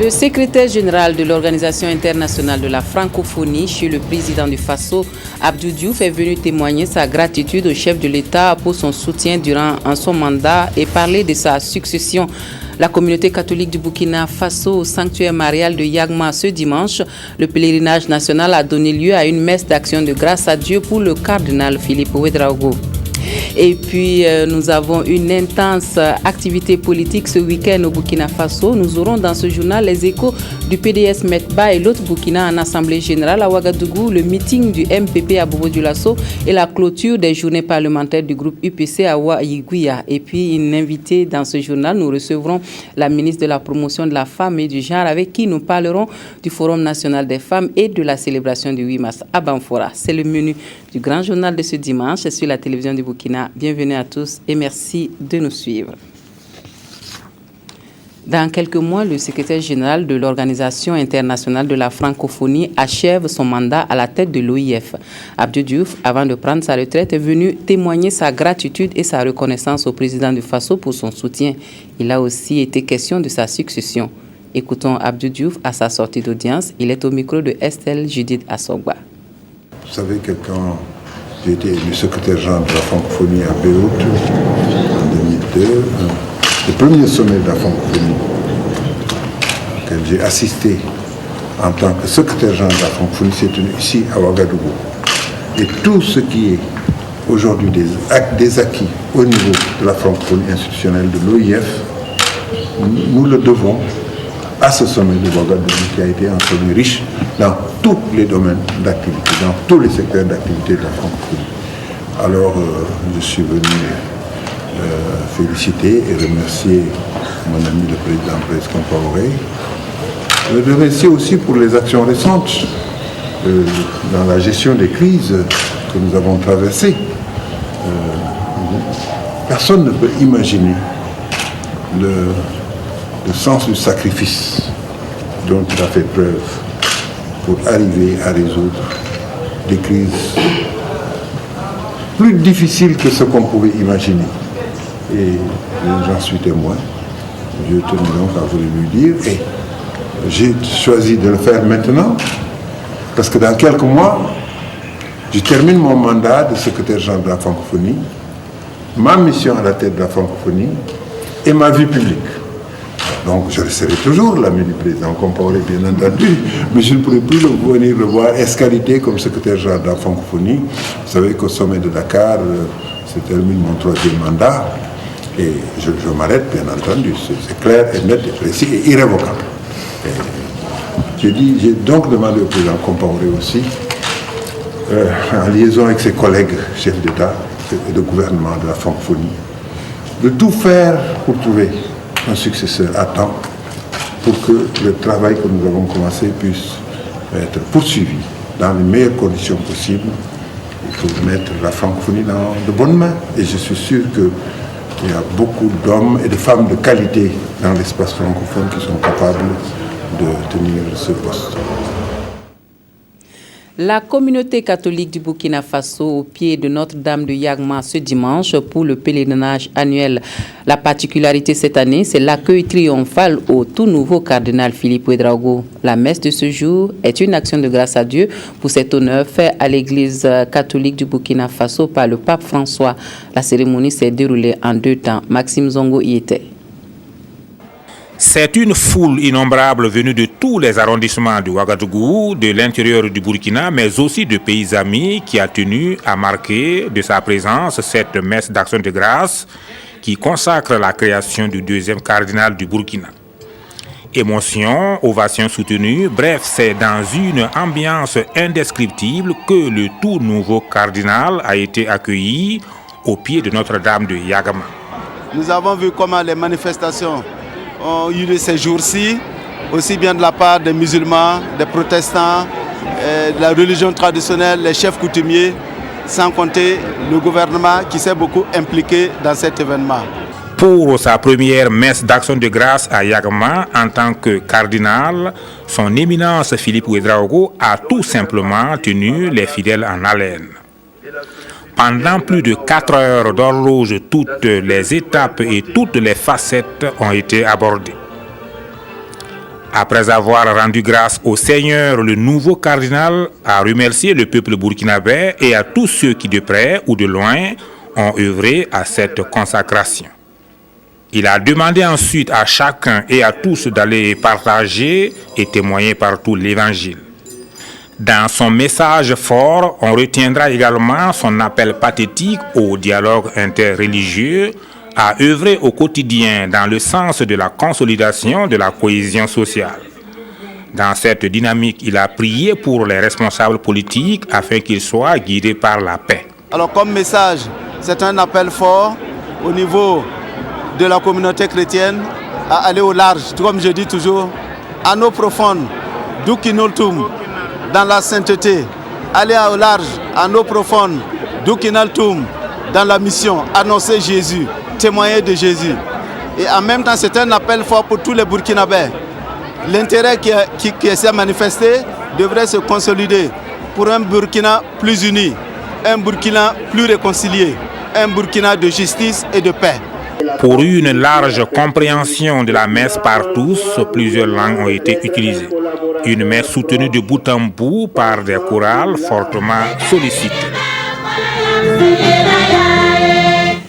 Le secrétaire général de l'Organisation internationale de la francophonie chez le président du Faso, Abdou Diouf, est venu témoigner sa gratitude au chef de l'État pour son soutien durant son mandat et parler de sa succession. La communauté catholique du Burkina Faso au sanctuaire marial de Yagma ce dimanche, le pèlerinage national a donné lieu à une messe d'action de grâce à Dieu pour le cardinal Philippe Ouédraogo. Et puis, nous avons une intense activité politique ce week-end au Burkina Faso. Nous aurons dans ce journal les échos du PDS Metba et l'autre Burkina en Assemblée générale à Ouagadougou, le meeting du MPP à Bobo-Dioulasso et la clôture des journées parlementaires du groupe UPC à Ouaïgouya. Et puis, une invitée dans ce journal, nous recevrons la ministre de la Promotion de la Femme et du Genre avec qui nous parlerons du Forum national des femmes et de la célébration du 8 mars à Banfora. C'est le menu du grand journal de ce dimanche sur la télévision du Burkina. Bienvenue à tous et merci de nous suivre. Dans quelques mois, le secrétaire général de l'Organisation internationale de la francophonie achève son mandat à la tête de l'OIF. Abdou Diouf, avant de prendre sa retraite, est venu témoigner sa gratitude et sa reconnaissance au président du Faso pour son soutien. Il a aussi été question de sa succession. Écoutons Abdou Diouf à sa sortie d'audience. Il est au micro de Estelle Judith Assogba. Vous savez que quand j'ai été élu secrétaire général de la francophonie à Beyrouth en 2002, le premier sommet de la francophonie auquel j'ai assisté en tant que secrétaire général de la francophonie s'est tenu ici à Ouagadougou. Et tout ce qui est aujourd'hui des acquis au niveau de la francophonie institutionnelle de l'OIF, nous le devons à ce sommet de Ouagadougou qui a été un sommet riche dans tous les domaines d'activité, dans tous les secteurs d'activité de la francophonie. Alors, je suis venu féliciter et remercier mon ami le président Blaise Compaoré. Le remercier aussi pour les actions récentes dans la gestion des crises que nous avons traversées. Personne ne peut imaginer le sens du sacrifice dont il a fait preuve pour arriver à résoudre des crises plus difficiles que ce qu'on pouvait imaginer. Et j'en suis témoin. Je tenais donc à vous le lui dire. Et j'ai choisi de le faire maintenant, parce que dans quelques mois, je termine mon mandat de secrétaire général de la francophonie, ma mission à la tête de la francophonie et ma vie publique. Donc je resterai toujours l'ami du président Compaoré, bien entendu, mais je ne pourrai plus venir le voir escalité comme secrétaire général de la francophonie. Vous savez qu'au sommet de Dakar, se termine mon troisième mandat et je m'arrête, bien entendu. C'est clair et net et précis et irrévocable. J'ai donc demandé au président Compaoré aussi, en liaison avec ses collègues chefs d'État et de gouvernement de la francophonie, de tout faire pour trouver un successeur à temps pour que le travail que nous avons commencé puisse être poursuivi dans les meilleures conditions possibles et pour mettre la francophonie dans de bonnes mains. Et je suis sûr qu'il y a beaucoup d'hommes et de femmes de qualité dans l'espace francophone qui sont capables de tenir ce poste. La communauté catholique du Burkina Faso au pied de Notre-Dame de Yagma ce dimanche pour le pèlerinage annuel. La particularité cette année, c'est l'accueil triomphal au tout nouveau cardinal Philippe Ouédraogo. La messe de ce jour est une action de grâce à Dieu pour cet honneur fait à l'église catholique du Burkina Faso par le pape François. La cérémonie s'est déroulée en 2 temps. Maxime Zongo y était. C'est une foule innombrable venue de tous les arrondissements de Ouagadougou, de l'intérieur du Burkina, mais aussi de pays amis qui a tenu à marquer de sa présence cette messe d'action de grâce qui consacre la création du 2e cardinal du Burkina. Émotion, ovation soutenue, bref, c'est dans une ambiance indescriptible que le tout nouveau cardinal a été accueilli au pied de Notre-Dame de Yagama. Nous avons vu comment les manifestations ont eu lieu ces jours-ci, aussi bien de la part des musulmans, des protestants, de la religion traditionnelle, les chefs coutumiers, sans compter le gouvernement qui s'est beaucoup impliqué dans cet événement. Pour sa première messe d'action de grâce à Yagama en tant que cardinal, son éminence Philippe Ouédraogo a tout simplement tenu les fidèles en haleine. Pendant plus de 4 heures d'horloge, toutes les étapes et toutes les facettes ont été abordées. Après avoir rendu grâce au Seigneur, le nouveau cardinal a remercié le peuple burkinabé et à tous ceux qui de près ou de loin ont œuvré à cette consacration. Il a demandé ensuite à chacun et à tous d'aller partager et témoigner partout l'Évangile. Dans son message fort, on retiendra également son appel pathétique au dialogue interreligieux, à œuvrer au quotidien dans le sens de la consolidation de la cohésion sociale. Dans cette dynamique, il a prié pour les responsables politiques afin qu'ils soient guidés par la paix. Alors comme message, c'est un appel fort au niveau de la communauté chrétienne à aller au large, comme je dis toujours, à nos profondes, d'Ukinoltum, dans la sainteté, aller au large, à nos profondes, d'Ukinaltum, dans la mission, annoncer Jésus, témoigner de Jésus. Et en même temps, c'est un appel fort pour tous les Burkinabés. L'intérêt qui s'est manifesté devrait se consolider pour un Burkina plus uni, un Burkina plus réconcilié, un Burkina de justice et de paix. Pour une large compréhension de la messe par tous, plusieurs langues ont été utilisées. Une messe soutenue de bout en bout par des chorales fortement sollicitées.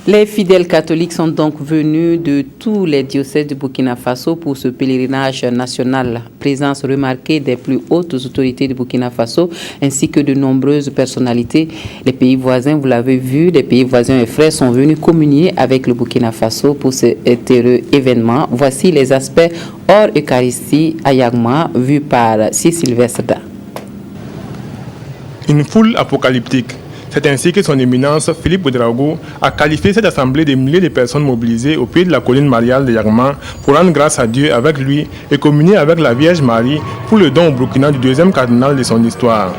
Les fidèles catholiques sont donc venus de tous les diocèses du Burkina Faso pour ce pèlerinage national. Présence remarquée des plus hautes autorités du Burkina Faso ainsi que de nombreuses personnalités. Les pays voisins, vous l'avez vu, les pays voisins et frères sont venus communier avec le Burkina Faso pour cet heureux événement. Voici les aspects hors Eucharistie à Yagma vus par C. Sylvestre. Une foule apocalyptique. C'est ainsi que son éminence, Philippe Ouédraogo, a qualifié cette assemblée de milliers de personnes mobilisées au pied de la colline mariale de Yagma pour rendre grâce à Dieu avec lui et communier avec la Vierge Marie pour le don au Burkina du deuxième cardinal de son histoire.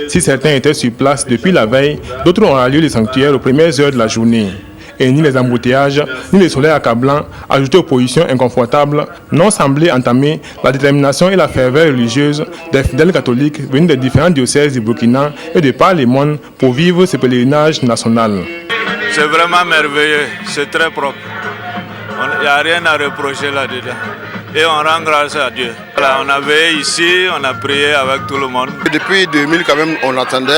Si certains étaient sur place depuis la veille, d'autres ont rallié le sanctuaire aux premières heures de la journée. Et ni les embouteillages, ni le soleil accablant, ajoutés aux positions inconfortables, n'ont semblé entamer la détermination et la ferveur religieuse des fidèles catholiques venus des différents diocèses du Burkina et de par les mondes pour vivre ce pèlerinage national. C'est vraiment merveilleux, c'est très propre. Il n'y a rien à reprocher là-dedans. Et on rend grâce à Dieu. Voilà, on a veillé ici, on a prié avec tout le monde. Depuis 2000 quand même on l'attendait.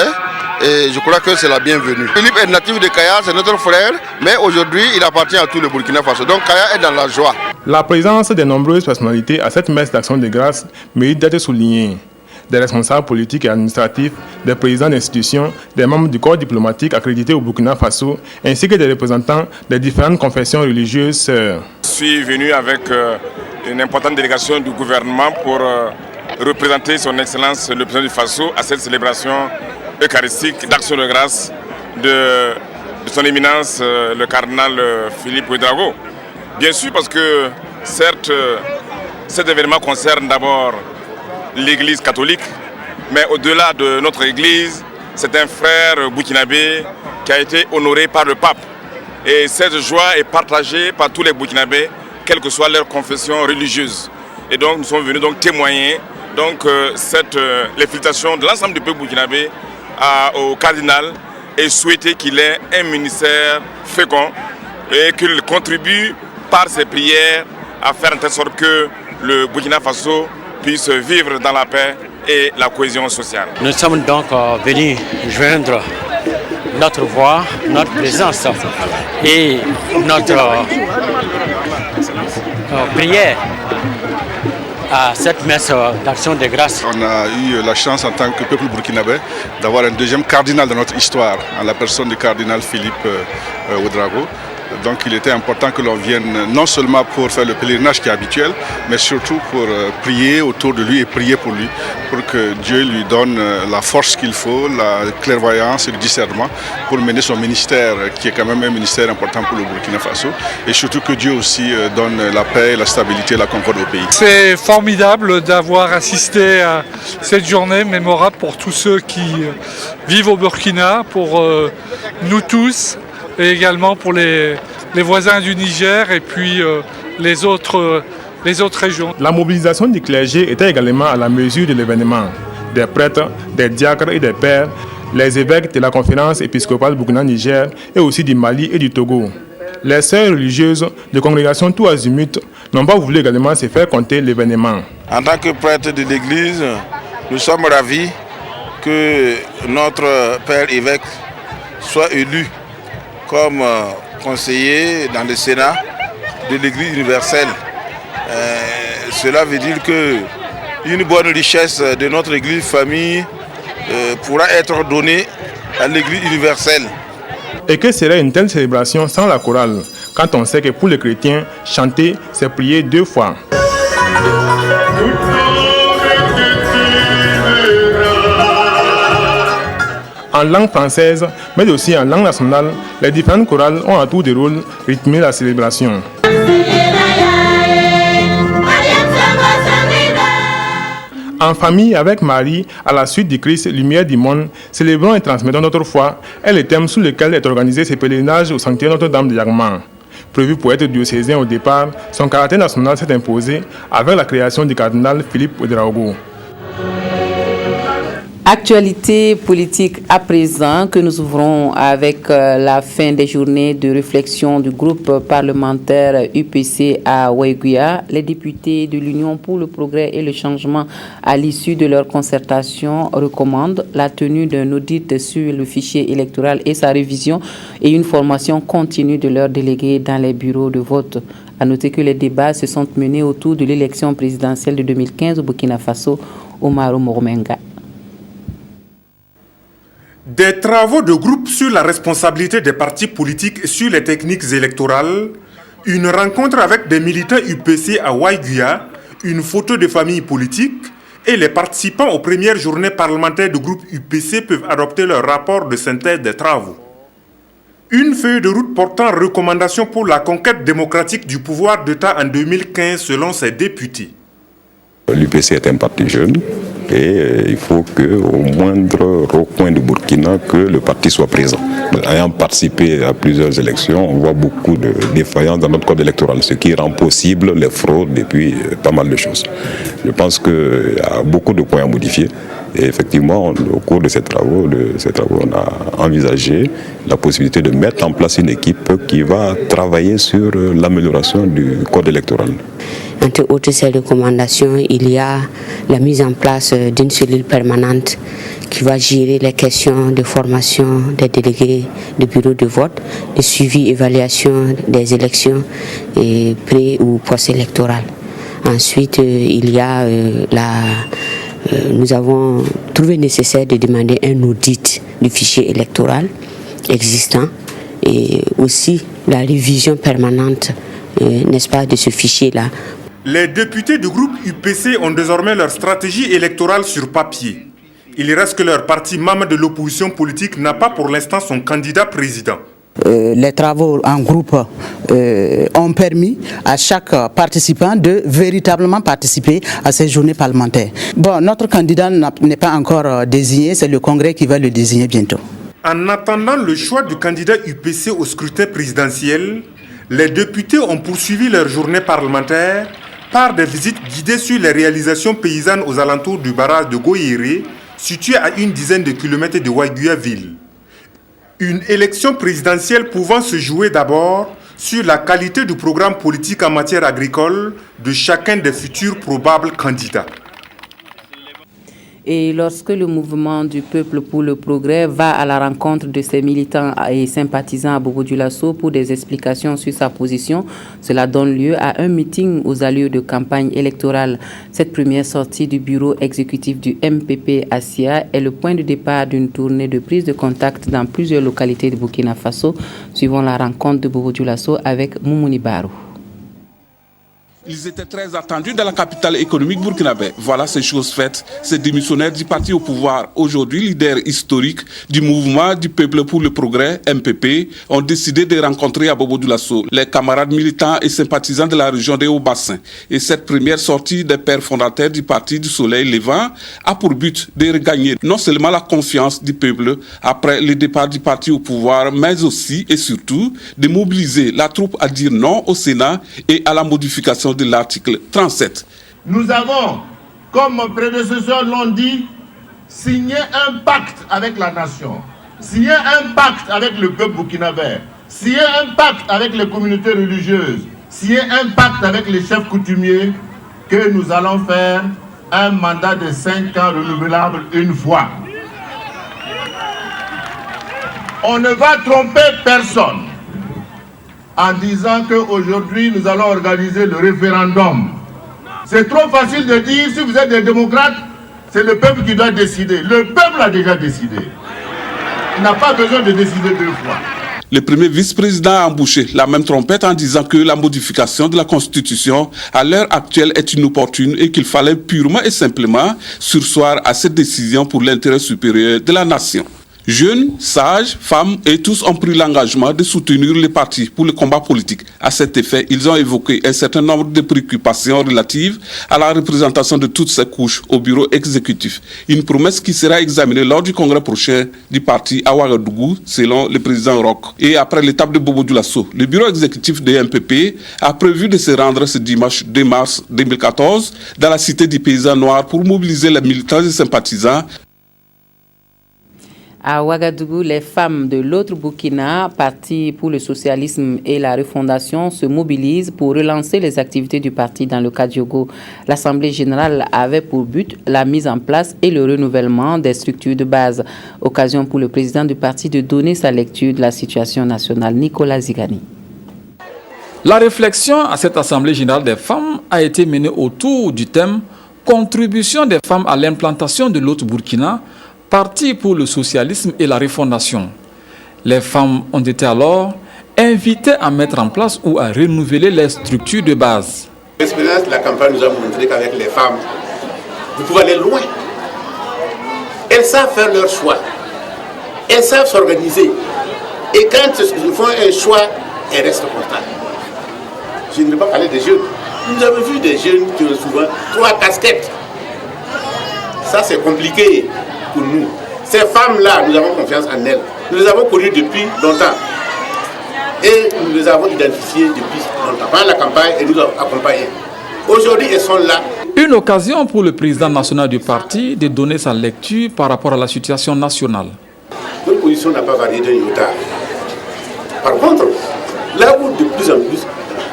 Et je crois que c'est la bienvenue. Philippe est natif de Kaya, c'est notre frère, mais aujourd'hui il appartient à tout le Burkina Faso. Donc Kaya est dans la joie. La présence de nombreuses personnalités à cette messe d'action de grâce mérite d'être soulignée. Des responsables politiques et administratifs, des présidents d'institutions, des membres du corps diplomatique accrédités au Burkina Faso, ainsi que des représentants des différentes confessions religieuses. Je suis venu avec une importante délégation du gouvernement pour représenter son Excellence le président du Faso à cette célébration eucharistique d'action de grâce de son éminence le cardinal Philippe Ouédraogo. Bien sûr parce que certes cet événement concerne d'abord l'église catholique, mais au-delà de notre église, c'est un frère burkinabé qui a été honoré par le pape. Et cette joie est partagée par tous les burkinabés, quelle que soit leur confession religieuse. Et donc nous sommes venus donc témoigner les félicitations de l'ensemble du peuple burkinabé au cardinal et souhaiter qu'il ait un ministère fécond et qu'il contribue par ses prières à faire en telle sorte que le Burkina Faso puisse vivre dans la paix et la cohésion sociale. Nous sommes donc venus joindre notre voix, notre présence et notre prière à cette messe d'action de grâce. On a eu la chance en tant que peuple burkinabé d'avoir un deuxième cardinal dans notre histoire, en la personne du cardinal Philippe Ouédraogo. Donc il était important que l'on vienne non seulement pour faire le pèlerinage qui est habituel, mais surtout pour prier autour de lui et prier pour lui, pour que Dieu lui donne la force qu'il faut, la clairvoyance et le discernement pour mener son ministère, qui est quand même un ministère important pour le Burkina Faso, et surtout que Dieu aussi donne la paix, la stabilité et la concorde au pays. C'est formidable d'avoir assisté à cette journée mémorable pour tous ceux qui vivent au Burkina, pour nous tous, et également pour les voisins du Niger et puis les autres régions. La mobilisation du clergé était également à la mesure de l'événement. Des prêtres, des diacres et des pères, les évêques de la conférence épiscopale Burkina-Niger et aussi du Mali et du Togo. Les sœurs religieuses de congrégations tout azimut n'ont pas voulu également se faire compter l'événement. En tant que prêtre de l'Église, nous sommes ravis que notre père évêque soit élu comme conseiller dans le Sénat de l'Église universelle. Cela veut dire qu'une bonne richesse de notre Église famille pourra être donnée à l'Église universelle. Et que serait une telle célébration sans la chorale, quand on sait que pour les chrétiens, chanter, c'est prier 2 fois. En langue française, mais aussi en langue nationale, les différentes chorales ont à tour de rôle rythmé la célébration. En famille avec Marie, à la suite du Christ, lumière du monde, célébrons et transmettons notre foi est le thème sous lequel est organisé ce pèlerinage au sanctuaire Notre-Dame de Yarma. Prévu pour être diocésain au départ, son caractère national s'est imposé avec la création du cardinal Philippe Ouedraogo. Actualité politique à présent que nous ouvrons avec la fin des journées de réflexion du groupe parlementaire UPC à Waiguia. Les députés de l'Union pour le progrès et le changement à l'issue de leur concertation recommandent la tenue d'un audit sur le fichier électoral et sa révision et une formation continue de leurs délégués dans les bureaux de vote. À noter que les débats se sont menés autour de l'élection présidentielle de 2015 au Burkina Faso, Omaro Mourmenga. Des travaux de groupe sur la responsabilité des partis politiques sur les techniques électorales, une rencontre avec des militants UPC à Waiguia, une photo de famille politique et les participants aux premières journées parlementaires du groupe UPC peuvent adopter leur rapport de synthèse des travaux. Une feuille de route portant recommandations pour la conquête démocratique du pouvoir d'État en 2015 selon ses députés. L'UPC est un parti jeune et il faut qu'au moindre recoin du Burkina, que le parti soit présent. Ayant participé à plusieurs élections, on voit beaucoup de défaillances dans notre code électoral, ce qui rend possible les fraudes et puis pas mal de choses. Je pense qu'il y a beaucoup de points à modifier. Et effectivement, au cours de ces travaux, on a envisagé la possibilité de mettre en place une équipe qui va travailler sur l'amélioration du code électoral. Entre autres ces recommandations, il y a la mise en place d'une cellule permanente qui va gérer les questions de formation des délégués du bureau de vote, de suivi, évaluation des élections et pré- ou post-électorales. Ensuite, il y a nous avons trouvé nécessaire de demander un audit du fichier électoral existant et aussi la révision permanente, n'est-ce pas, de ce fichier-là. Les députés du groupe UPC ont désormais leur stratégie électorale sur papier. Il reste que leur parti membre de l'opposition politique n'a pas pour l'instant son candidat président. Les travaux en groupe ont permis à chaque participant de véritablement participer à ces journées parlementaires. Bon, notre candidat n'est pas encore désigné, c'est le Congrès qui va le désigner bientôt. En attendant le choix du candidat UPC au scrutin présidentiel, les députés ont poursuivi leur journée parlementaire par des visites guidées sur les réalisations paysannes aux alentours du barrage de Goyéré, situé à une dizaine de kilomètres de Waiguia ville. Une élection présidentielle pouvant se jouer d'abord sur la qualité du programme politique en matière agricole de chacun des futurs probables candidats. Et lorsque le mouvement du peuple pour le progrès va à la rencontre de ses militants et sympathisants à Bobo-Dioulasso pour des explications sur sa position, cela donne lieu à un meeting aux allures de campagne électorale. Cette première sortie du bureau exécutif du MPP à Sia est le point de départ d'une tournée de prise de contact dans plusieurs localités de Burkina Faso, suivant la rencontre de Bobo-Dioulasso avec Moumouni Barou. Ils étaient très attendus dans la capitale économique burkinabé. Voilà ces choses faites. Ces démissionnaires du parti au pouvoir, aujourd'hui leader historique du mouvement du peuple pour le progrès, MPP, ont décidé de rencontrer à Bobo-Dioulasso les camarades militants et sympathisants de la région des Hauts-Bassins. Et cette première sortie des pères fondateurs du parti du Soleil Levant a pour but de regagner non seulement la confiance du peuple après le départ du parti au pouvoir, mais aussi et surtout de mobiliser la troupe à dire non au Sénat et à la modification de l'article 37. Nous avons, comme mon prédécesseur l'ont dit, signé un pacte avec la nation, signé un pacte avec le peuple burkinabé, scier un pacte avec les communautés religieuses, scier un pacte avec les chefs coutumiers, que nous allons faire un mandat de 5 ans renouvelable une fois. On ne va tromper personne en disant qu'aujourd'hui nous allons organiser le référendum. C'est trop facile de dire, si vous êtes des démocrates, c'est le peuple qui doit décider. Le peuple a déjà décidé. Il n'a pas besoin de décider 2 fois. Le premier vice-président a embouché la même trompette en disant que la modification de la Constitution à l'heure actuelle est inopportune et qu'il fallait purement et simplement surseoir à cette décision pour l'intérêt supérieur de la nation. Jeunes, sages, femmes et tous ont pris l'engagement de soutenir les partis pour le combat politique. À cet effet, ils ont évoqué un certain nombre de préoccupations relatives à la représentation de toutes ces couches au bureau exécutif. Une promesse qui sera examinée lors du congrès prochain du parti à Ouagadougou, selon le président Roch. Et après l'étape de Bobo Dioulasso, le bureau exécutif de MPP a prévu de se rendre ce dimanche 2 mars 2014 dans la cité des paysans noirs pour mobiliser les militants et sympathisants. À Ouagadougou, les femmes de l'autre Burkina, Parti pour le socialisme et la refondation, se mobilisent pour relancer les activités du parti dans le Kadiogo. L'Assemblée générale avait pour but la mise en place et le renouvellement des structures de base. Occasion pour le président du parti de donner sa lecture de la situation nationale, Nicolas Zigani. La réflexion à cette Assemblée générale des femmes a été menée autour du thème « Contribution des femmes à l'implantation de l'autre Burkina », Parti pour le socialisme et la refondation. Les femmes ont été alors invitées à mettre en place ou à renouveler les structures de base. L'expérience de la campagne nous a montré qu'avec les femmes, vous pouvez aller loin. Elles savent faire leur choix. Elles savent s'organiser. Et quand elles font un choix, elles restent constantes. Je ne vais pas parler des jeunes. Nous avons vu des jeunes qui ont souvent 3 casquettes. Ça, c'est compliqué pour nous. Ces femmes-là, nous avons confiance en elles. Nous les avons connues depuis longtemps. Et nous les avons identifiées depuis longtemps. Pendant la campagne, et nous avons accompagné. Aujourd'hui, elles sont là. Une occasion pour le président national du parti de donner sa lecture par rapport à la situation nationale. Notre position n'a pas varié d'un iota. Par contre, là où de plus en plus,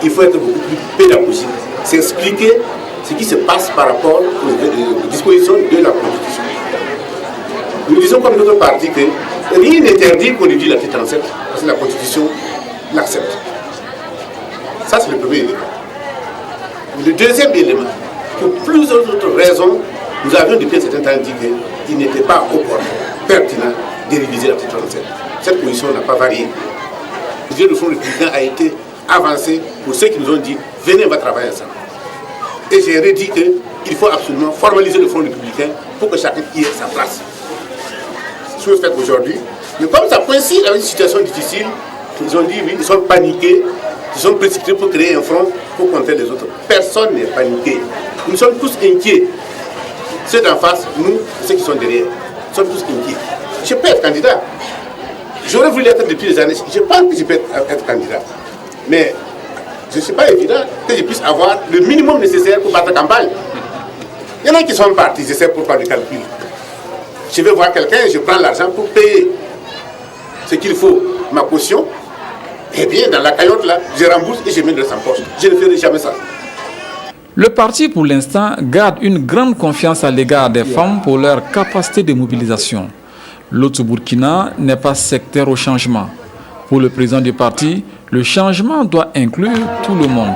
il faut être beaucoup plus pédagogique, c'est expliquer ce qui se passe par rapport aux dispositions de la Constitution. Nous disons comme notre parti que rien n'interdit qu'on étudie l'article 37 parce que la Constitution l'accepte. Ça, c'est le premier élément. Le deuxième élément, pour plusieurs autres raisons, nous avions depuis un certain temps dit qu'il n'était pas opportun, pertinent de réviser l'article 37. Cette position n'a pas varié. Le Front républicain a été avancé pour ceux qui nous ont dit venez, on va travailler ensemble. Et j'ai redit qu'il faut absolument formaliser le Front républicain pour que chacun y ait sa place. Chose faite aujourd'hui. Mais comme ça coïncide avec une situation difficile, ils ont dit oui, ils sont paniqués, ils sont précipités pour créer un front pour contrer les autres. Personne n'est paniqué. Nous sommes tous inquiets. Ceux d'en face, nous, ceux qui sont derrière, nous sommes tous inquiets. Je peux être candidat. J'aurais voulu l'être depuis des années. Je pense que je peux être candidat. Mais ce n'est pas évident que je puisse avoir le minimum nécessaire pour battre la campagne. Il y en a qui sont partis, je sais pourquoi le calcul. Je vais voir quelqu'un, je prends l'argent pour payer ce qu'il faut, ma caution. Eh bien, dans la cagnotte là, je rembourse et je mets de sa poche. Je ne ferai jamais ça. Le parti, pour l'instant, garde une grande confiance à l'égard des femmes pour leur capacité de mobilisation. L'autre Burkina n'est pas sectaire au changement. Pour le président du parti, le changement doit inclure tout le monde.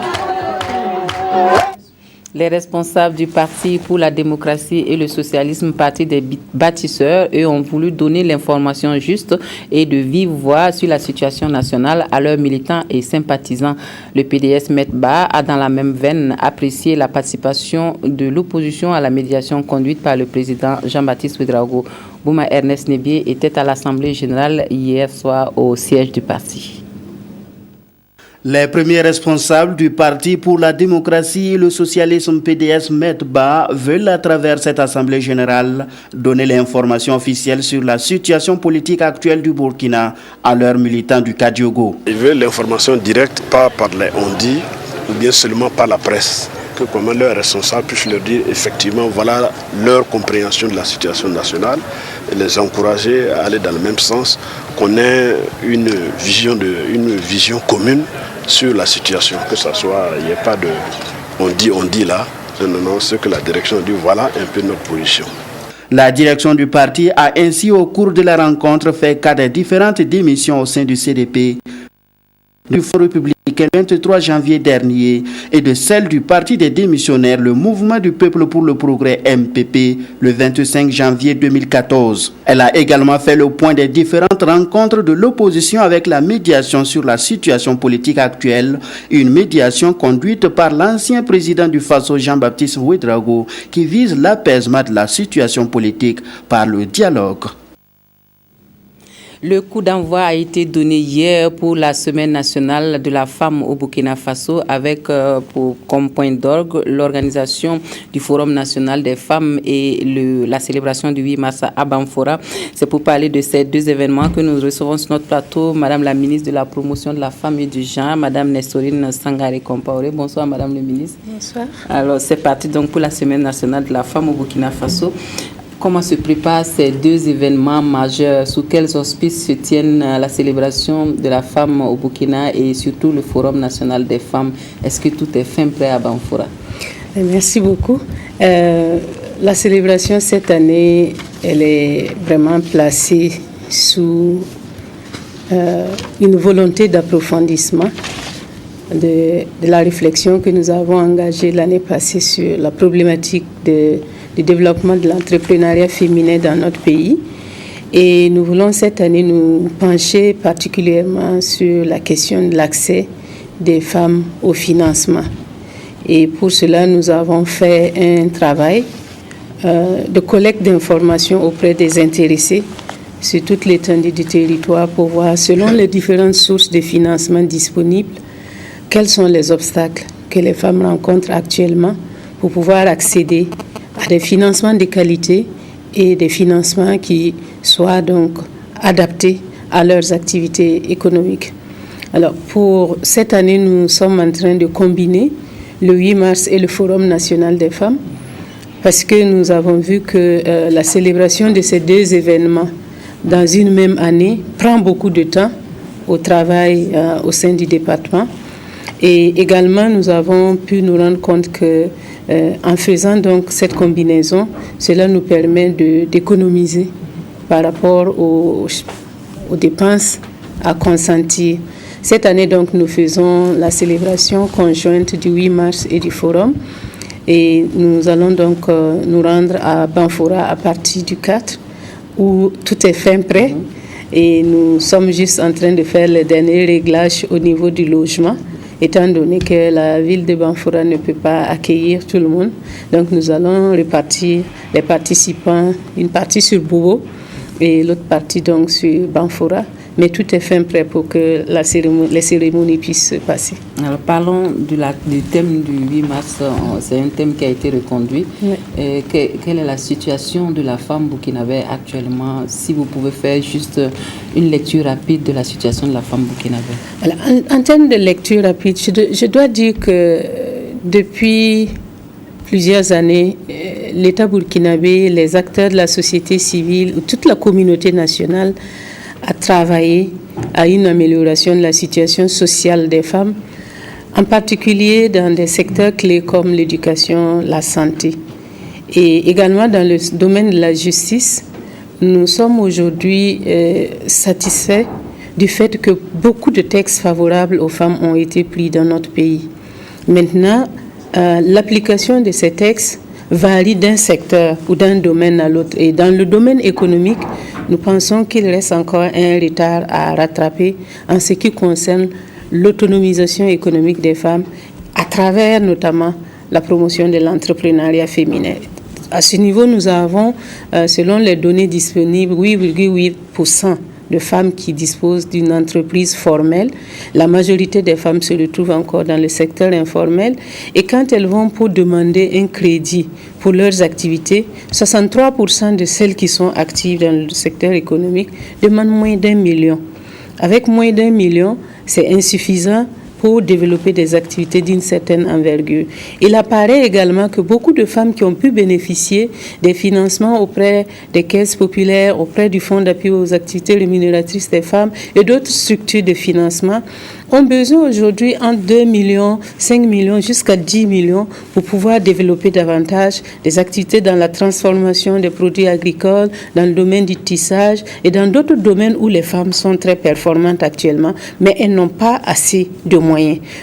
Les responsables du Parti pour la démocratie et le socialisme, parti des bâtisseurs, eux ont voulu donner l'information juste et de vive voix sur la situation nationale à leurs militants et sympathisants. Le PDS METBA a dans la même veine apprécié la participation de l'opposition à la médiation conduite par le président Jean-Baptiste Ouédraogo. Bouma Ernest Nebié était à l'Assemblée générale hier soir au siège du parti. Les premiers responsables du Parti pour la démocratie et le socialisme PDS METBA veulent à travers cette Assemblée générale donner l'information officielle sur la situation politique actuelle du Burkina à leurs militants du Kadiogo. Ils veulent l'information directe, pas par les on-dit ou bien seulement par la presse. Que comment leurs responsables puissent leur dire effectivement voilà leur compréhension de la situation nationale et les encourager à aller dans le même sens qu'on ait une vision commune sur la situation, que ce soit, il n'y ait pas de on dit là, non, ce que la direction dit, voilà un peu notre position. La direction du parti a ainsi au cours de la rencontre fait cas des différentes démissions au sein du CDP du Forum républicain le 23 janvier dernier et de celle du Parti des démissionnaires, le Mouvement du Peuple pour le Progrès MPP, le 25 janvier 2014. Elle a également fait le point des différentes rencontres de l'opposition avec la médiation sur la situation politique actuelle, une médiation conduite par l'ancien président du Faso Jean-Baptiste Ouédraogo qui vise l'apaisement de la situation politique par le dialogue. Le coup d'envoi a été donné hier pour la Semaine nationale de la femme au Burkina Faso avec comme point d'orgue l'organisation du Forum national des femmes et la célébration du 8 mars à Banfora. C'est pour parler de ces deux événements que nous recevons sur notre plateau Madame la ministre de la Promotion de la Femme et du Genre, Madame Nestorine Sangaré-Compaoré. Bonsoir Madame le ministre. Bonsoir. Alors c'est parti donc pour la Semaine nationale de la femme au Burkina Faso. Comment se préparent ces deux événements majeurs? Sous quels auspices se tiennent la célébration de la femme au Burkina et surtout le Forum national des femmes? Est-ce que tout est fin prêt à Banfora? Merci beaucoup. La célébration cette année, elle est vraiment placée sous une volonté d'approfondissement de la réflexion que nous avons engagée l'année passée sur la problématique du développement de l'entrepreneuriat féminin dans notre pays. Et nous voulons cette année nous pencher particulièrement sur la question de l'accès des femmes au financement. Et pour cela, nous avons fait un travail de collecte d'informations auprès des intéressés sur toute l'étendue du territoire pour voir, selon les différentes sources de financement disponibles, quels sont les obstacles que les femmes rencontrent actuellement pour pouvoir accéder à des financements de qualité et des financements qui soient donc adaptés à leurs activités économiques. Alors pour cette année, nous sommes en train de combiner le 8 mars et le Forum national des femmes parce que nous avons vu que la célébration de ces deux événements dans une même année prend beaucoup de temps au travail au sein du département. Et également, nous avons pu nous rendre compte que en faisant donc cette combinaison, cela nous permet d'économiser par rapport aux dépenses à consentir. Cette année, donc, nous faisons la célébration conjointe du 8 mars et du Forum. Et nous allons donc nous rendre à Banfora à partir du 4, où tout est fin prêt. Et nous sommes juste en train de faire les derniers réglages au niveau du logement, étant donné que la ville de Banfora ne peut pas accueillir tout le monde. Donc nous allons répartir les participants, une partie sur Bobo et l'autre partie donc sur Banfora. Mais tout est fin prêt pour que les cérémonies puissent se passer. Alors parlons du thème du 8 mars. C'est un thème qui a été reconduit. Oui. Quelle est la situation de la femme burkinabé actuellement? Si vous pouvez faire juste une lecture rapide de la situation de la femme burkinabé. Alors, en termes de lecture rapide, je dois dire que depuis plusieurs années, l'État burkinabé, les acteurs de la société civile, toute la communauté nationale à travailler à une amélioration de la situation sociale des femmes, en particulier dans des secteurs clés comme l'éducation, la santé. Et également dans le domaine de la justice, nous sommes aujourd'hui satisfaits du fait que beaucoup de textes favorables aux femmes ont été pris dans notre pays. Maintenant, l'application de ces textes varie d'un secteur ou d'un domaine à l'autre. Et dans le domaine économique, nous pensons qu'il reste encore un retard à rattraper en ce qui concerne l'autonomisation économique des femmes à travers notamment la promotion de l'entrepreneuriat féminin. À ce niveau, nous avons, selon les données disponibles, 8,8% de femmes qui disposent d'une entreprise formelle. La majorité des femmes se retrouvent encore dans le secteur informel. Et quand elles vont pour demander un crédit pour leurs activités, 63% de celles qui sont actives dans le secteur économique demandent moins d'1 million. Avec moins d'1 million, c'est insuffisant pour développer des activités d'une certaine envergure. Il apparaît également que beaucoup de femmes qui ont pu bénéficier des financements auprès des caisses populaires, auprès du Fonds d'appui aux activités rémunératrices des femmes et d'autres structures de financement ont besoin aujourd'hui entre 2 millions, 5 millions jusqu'à 10 millions pour pouvoir développer davantage des activités dans la transformation des produits agricoles, dans le domaine du tissage et dans d'autres domaines où les femmes sont très performantes actuellement, mais elles n'ont pas assez de moyens.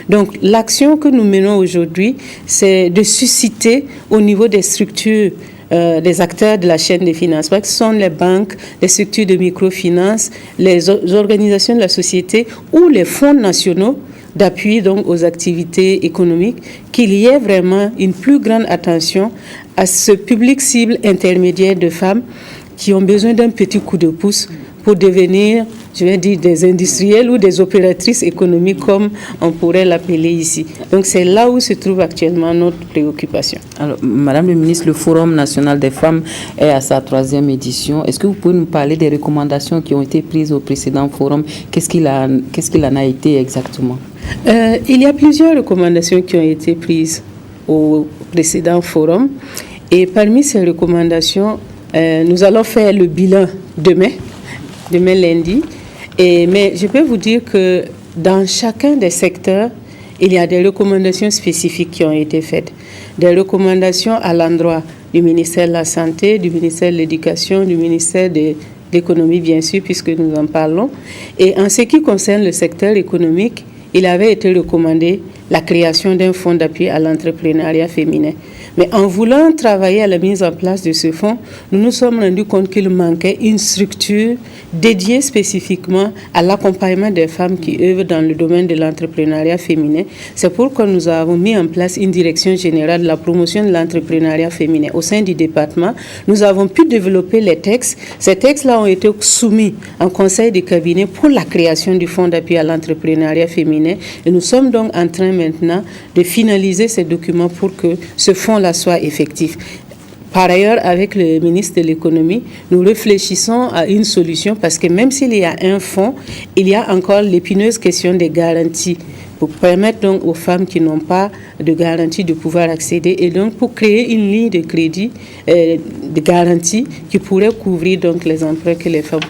Donc l'action que nous menons aujourd'hui, c'est de susciter au niveau des structures des acteurs de la chaîne de financement, ce sont les banques, les structures de microfinance, les organisations de la société ou les fonds nationaux d'appui donc aux activités économiques, qu'il y ait vraiment une plus grande attention à ce public cible intermédiaire de femmes qui ont besoin d'un petit coup de pouce pour devenir, je vais dire, des industriels ou des opératrices économiques, comme on pourrait l'appeler ici. Donc c'est là où se trouve actuellement notre préoccupation. Alors, Madame le ministre, le Forum national des femmes est à sa 3e édition. Est-ce que vous pouvez nous parler des recommandations qui ont été prises au précédent forum? Qu'est-ce qu'il en a été exactement? Il y a plusieurs recommandations qui ont été prises au précédent forum. Et parmi ces recommandations, nous allons faire le bilan demain lundi. Mais je peux vous dire que dans chacun des secteurs, il y a des recommandations spécifiques qui ont été faites. Des recommandations à l'endroit du ministère de la Santé, du ministère de l'Éducation, du ministère de l'Économie, bien sûr, puisque nous en parlons. Et en ce qui concerne le secteur économique, il avait été recommandé la création d'un fonds d'appui à l'entrepreneuriat féminin. Mais en voulant travailler à la mise en place de ce fonds, nous nous sommes rendus compte qu'il manquait une structure dédiée spécifiquement à l'accompagnement des femmes qui œuvrent dans le domaine de l'entrepreneuriat féminin. C'est pourquoi nous avons mis en place une direction générale de la promotion de l'entrepreneuriat féminin au sein du département. Nous avons pu développer les textes. Ces textes-là ont été soumis en conseil de cabinet pour la création du fonds d'appui à l'entrepreneuriat féminin. Et nous sommes donc en train maintenant de finaliser ces documents pour que ce fonds-là soit effectif. Par ailleurs, avec le ministre de l'Économie, nous réfléchissons à une solution parce que même s'il y a un fonds, il y a encore l'épineuse question des garanties pour permettre donc aux femmes qui n'ont pas de garantie de pouvoir accéder et donc pour créer une ligne de crédit de garantie qui pourrait couvrir donc les emprunts que les femmes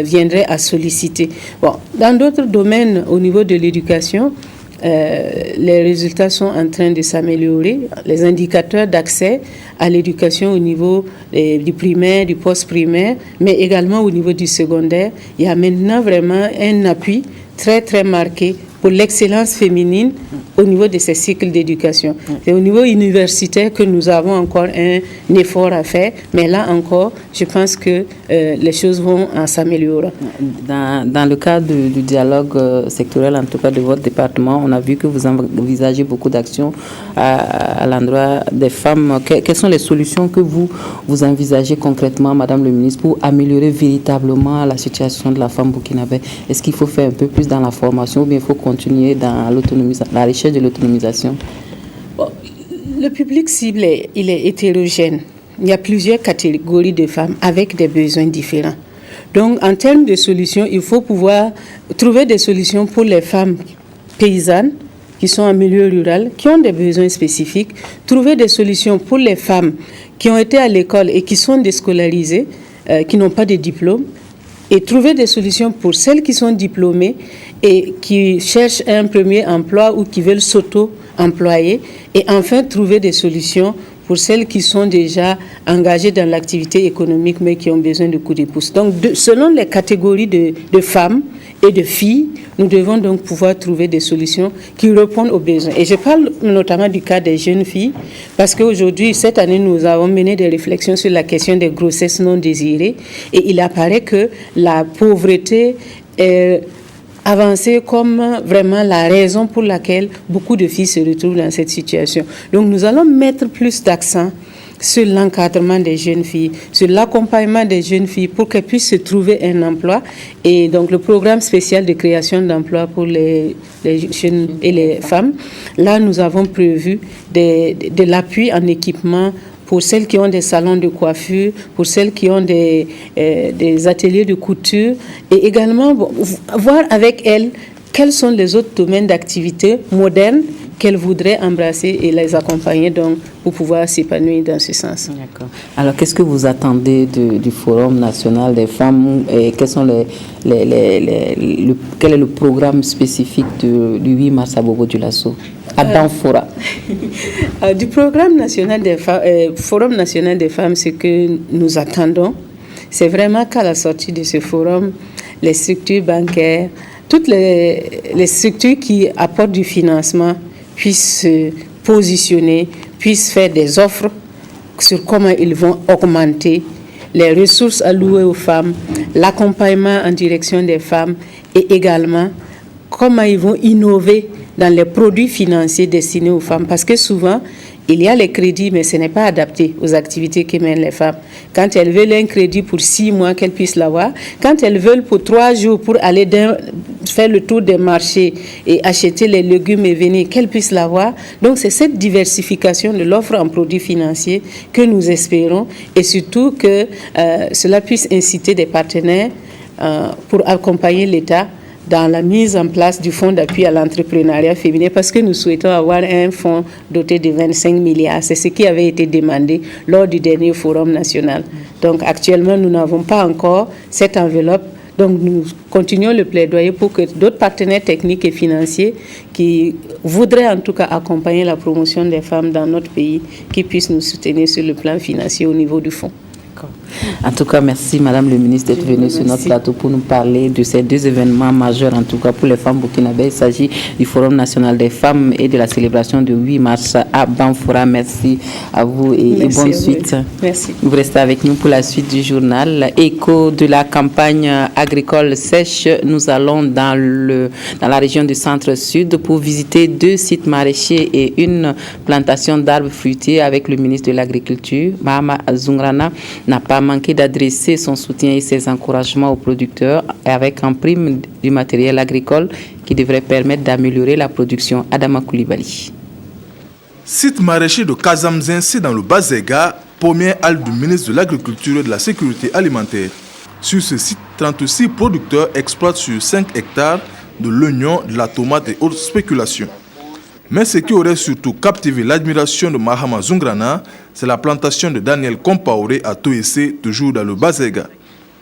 viendraient à solliciter. Bon, dans d'autres domaines au niveau de l'éducation, les résultats sont en train de s'améliorer. Les indicateurs d'accès à l'éducation au niveau du primaire, du post-primaire, mais également au niveau du secondaire, il y a maintenant vraiment un appui très très marqué pour l'excellence féminine au niveau de ces cycles d'éducation. C'est au niveau universitaire que nous avons encore un effort à faire, mais là encore, je pense que les choses vont s'améliorer. Dans le cadre du dialogue sectoriel, en tout cas de votre département, on a vu que vous envisagez beaucoup d'actions à l'endroit des femmes. Quelles sont les solutions que vous envisagez concrètement, Madame le ministre, pour améliorer véritablement la situation de la femme burkinabé? Est-ce qu'il faut faire un peu plus dans la formation ou bien il faut continuer dans la recherche de l'autonomisation? Le public cible, il est hétérogène. Il y a plusieurs catégories de femmes avec des besoins différents. Donc, en termes de solutions, il faut pouvoir trouver des solutions pour les femmes paysannes qui sont en milieu rural, qui ont des besoins spécifiques, trouver des solutions pour les femmes qui ont été à l'école et qui sont déscolarisées, qui n'ont pas de diplôme, et trouver des solutions pour celles qui sont diplômées et qui cherchent un premier emploi ou qui veulent s'auto-employer, et enfin trouver des solutions pour celles qui sont déjà engagées dans l'activité économique mais qui ont besoin de coups de pouce. Donc, selon les catégories de femmes et de filles, nous devons donc pouvoir trouver des solutions qui répondent aux besoins. Et je parle notamment du cas des jeunes filles, parce qu'aujourd'hui, cette année, nous avons mené des réflexions sur la question des grossesses non désirées, et il apparaît que la pauvreté est avancée comme vraiment la raison pour laquelle beaucoup de filles se retrouvent dans cette situation. Donc nous allons mettre plus d'accent sur l'encadrement des jeunes filles, sur l'accompagnement des jeunes filles pour qu'elles puissent se trouver un emploi. Et donc le programme spécial de création d'emplois pour les jeunes et les femmes, là nous avons prévu de l'appui en équipement pour celles qui ont des salons de coiffure, pour celles qui ont des ateliers de couture, et également voir avec elles quels sont les autres domaines d'activité modernes qu'elles voudraient embrasser et les accompagner donc, pour pouvoir s'épanouir dans ce sens. D'accord. Alors, qu'est-ce que vous attendez du Forum national des femmes et quels sont quel est le programme spécifique du 8 mars à Bobo-Dioulasso, à Danfora? Du programme national des femmes, Forum national des femmes, ce que nous attendons, c'est vraiment qu'à la sortie de ce forum, les structures bancaires, toutes les structures qui apportent du financement puissent se positionner, puissent faire des offres sur comment ils vont augmenter les ressources allouées aux femmes, l'accompagnement en direction des femmes et également comment ils vont innover dans les produits financiers destinés aux femmes. Parce que souvent, il y a les crédits, mais ce n'est pas adapté aux activités que mènent les femmes. Quand elles veulent un crédit pour 6 mois, qu'elles puissent l'avoir. Quand elles veulent pour 3 jours pour aller faire le tour des marchés et acheter les légumes et venir, qu'elles puissent l'avoir. Donc, c'est cette diversification de l'offre en produits financiers que nous espérons et surtout que cela puisse inciter des partenaires pour accompagner l'État dans la mise en place du fonds d'appui à l'entrepreneuriat féminin parce que nous souhaitons avoir un fonds doté de 25 milliards. C'est ce qui avait été demandé lors du dernier forum national. Donc actuellement, nous n'avons pas encore cette enveloppe. Donc nous continuons le plaidoyer pour que d'autres partenaires techniques et financiers qui voudraient en tout cas accompagner la promotion des femmes dans notre pays, qui puissent nous soutenir sur le plan financier au niveau du fonds. En tout cas, merci Madame le ministre d'être venue sur notre plateau pour nous parler de ces deux événements majeurs, en tout cas pour les femmes burkinabées. Il s'agit du Forum national des femmes et de la célébration du 8 mars à Banfora. Merci à vous et bonne suite. Merci. Vous restez avec nous pour la suite du journal. Écho de la campagne agricole sèche, nous allons dans la région du centre-sud pour visiter 2 sites maraîchers et une plantation d'arbres fruitiers avec le ministre de l'Agriculture. Mahama Zungrana n'a pas manqué d'adresser son soutien et ses encouragements aux producteurs avec en prime du matériel agricole qui devrait permettre d'améliorer la production. Adama Koulibaly. Site maraîcher de Kazamzense dans le Bazega, première halle du ministre de l'Agriculture et de la Sécurité alimentaire. Sur ce site, 36 producteurs exploitent sur 5 hectares de l'oignon, de la tomate et autres spéculations. Mais ce qui aurait surtout captivé l'admiration de Mahama Zungrana, c'est la plantation de Daniel Compaoré à Toessé, toujours dans le Bazega.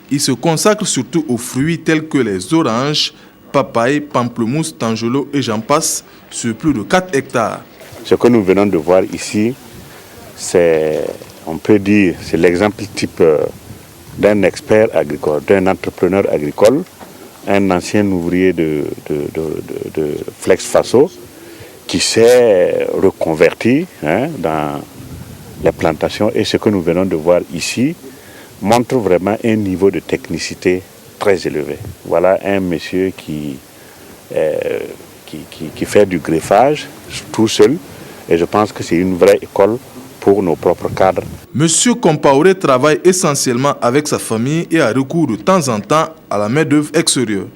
Il se consacre surtout aux fruits tels que les oranges, papayes, pamplemousse, tangelots et j'en passe, sur plus de 4 hectares. Ce que nous venons de voir ici, c'est l'exemple type d'un expert agricole, d'un entrepreneur agricole, un ancien ouvrier de Flex Faso, qui s'est reconverti dans les plantations. Et ce que nous venons de voir ici montre vraiment un niveau de technicité très élevé. Voilà un monsieur qui fait du greffage tout seul. Et je pense que c'est une vraie école pour nos propres cadres. Monsieur Compaoré travaille essentiellement avec sa famille et a recours de temps en temps à la main-d'œuvre extérieure.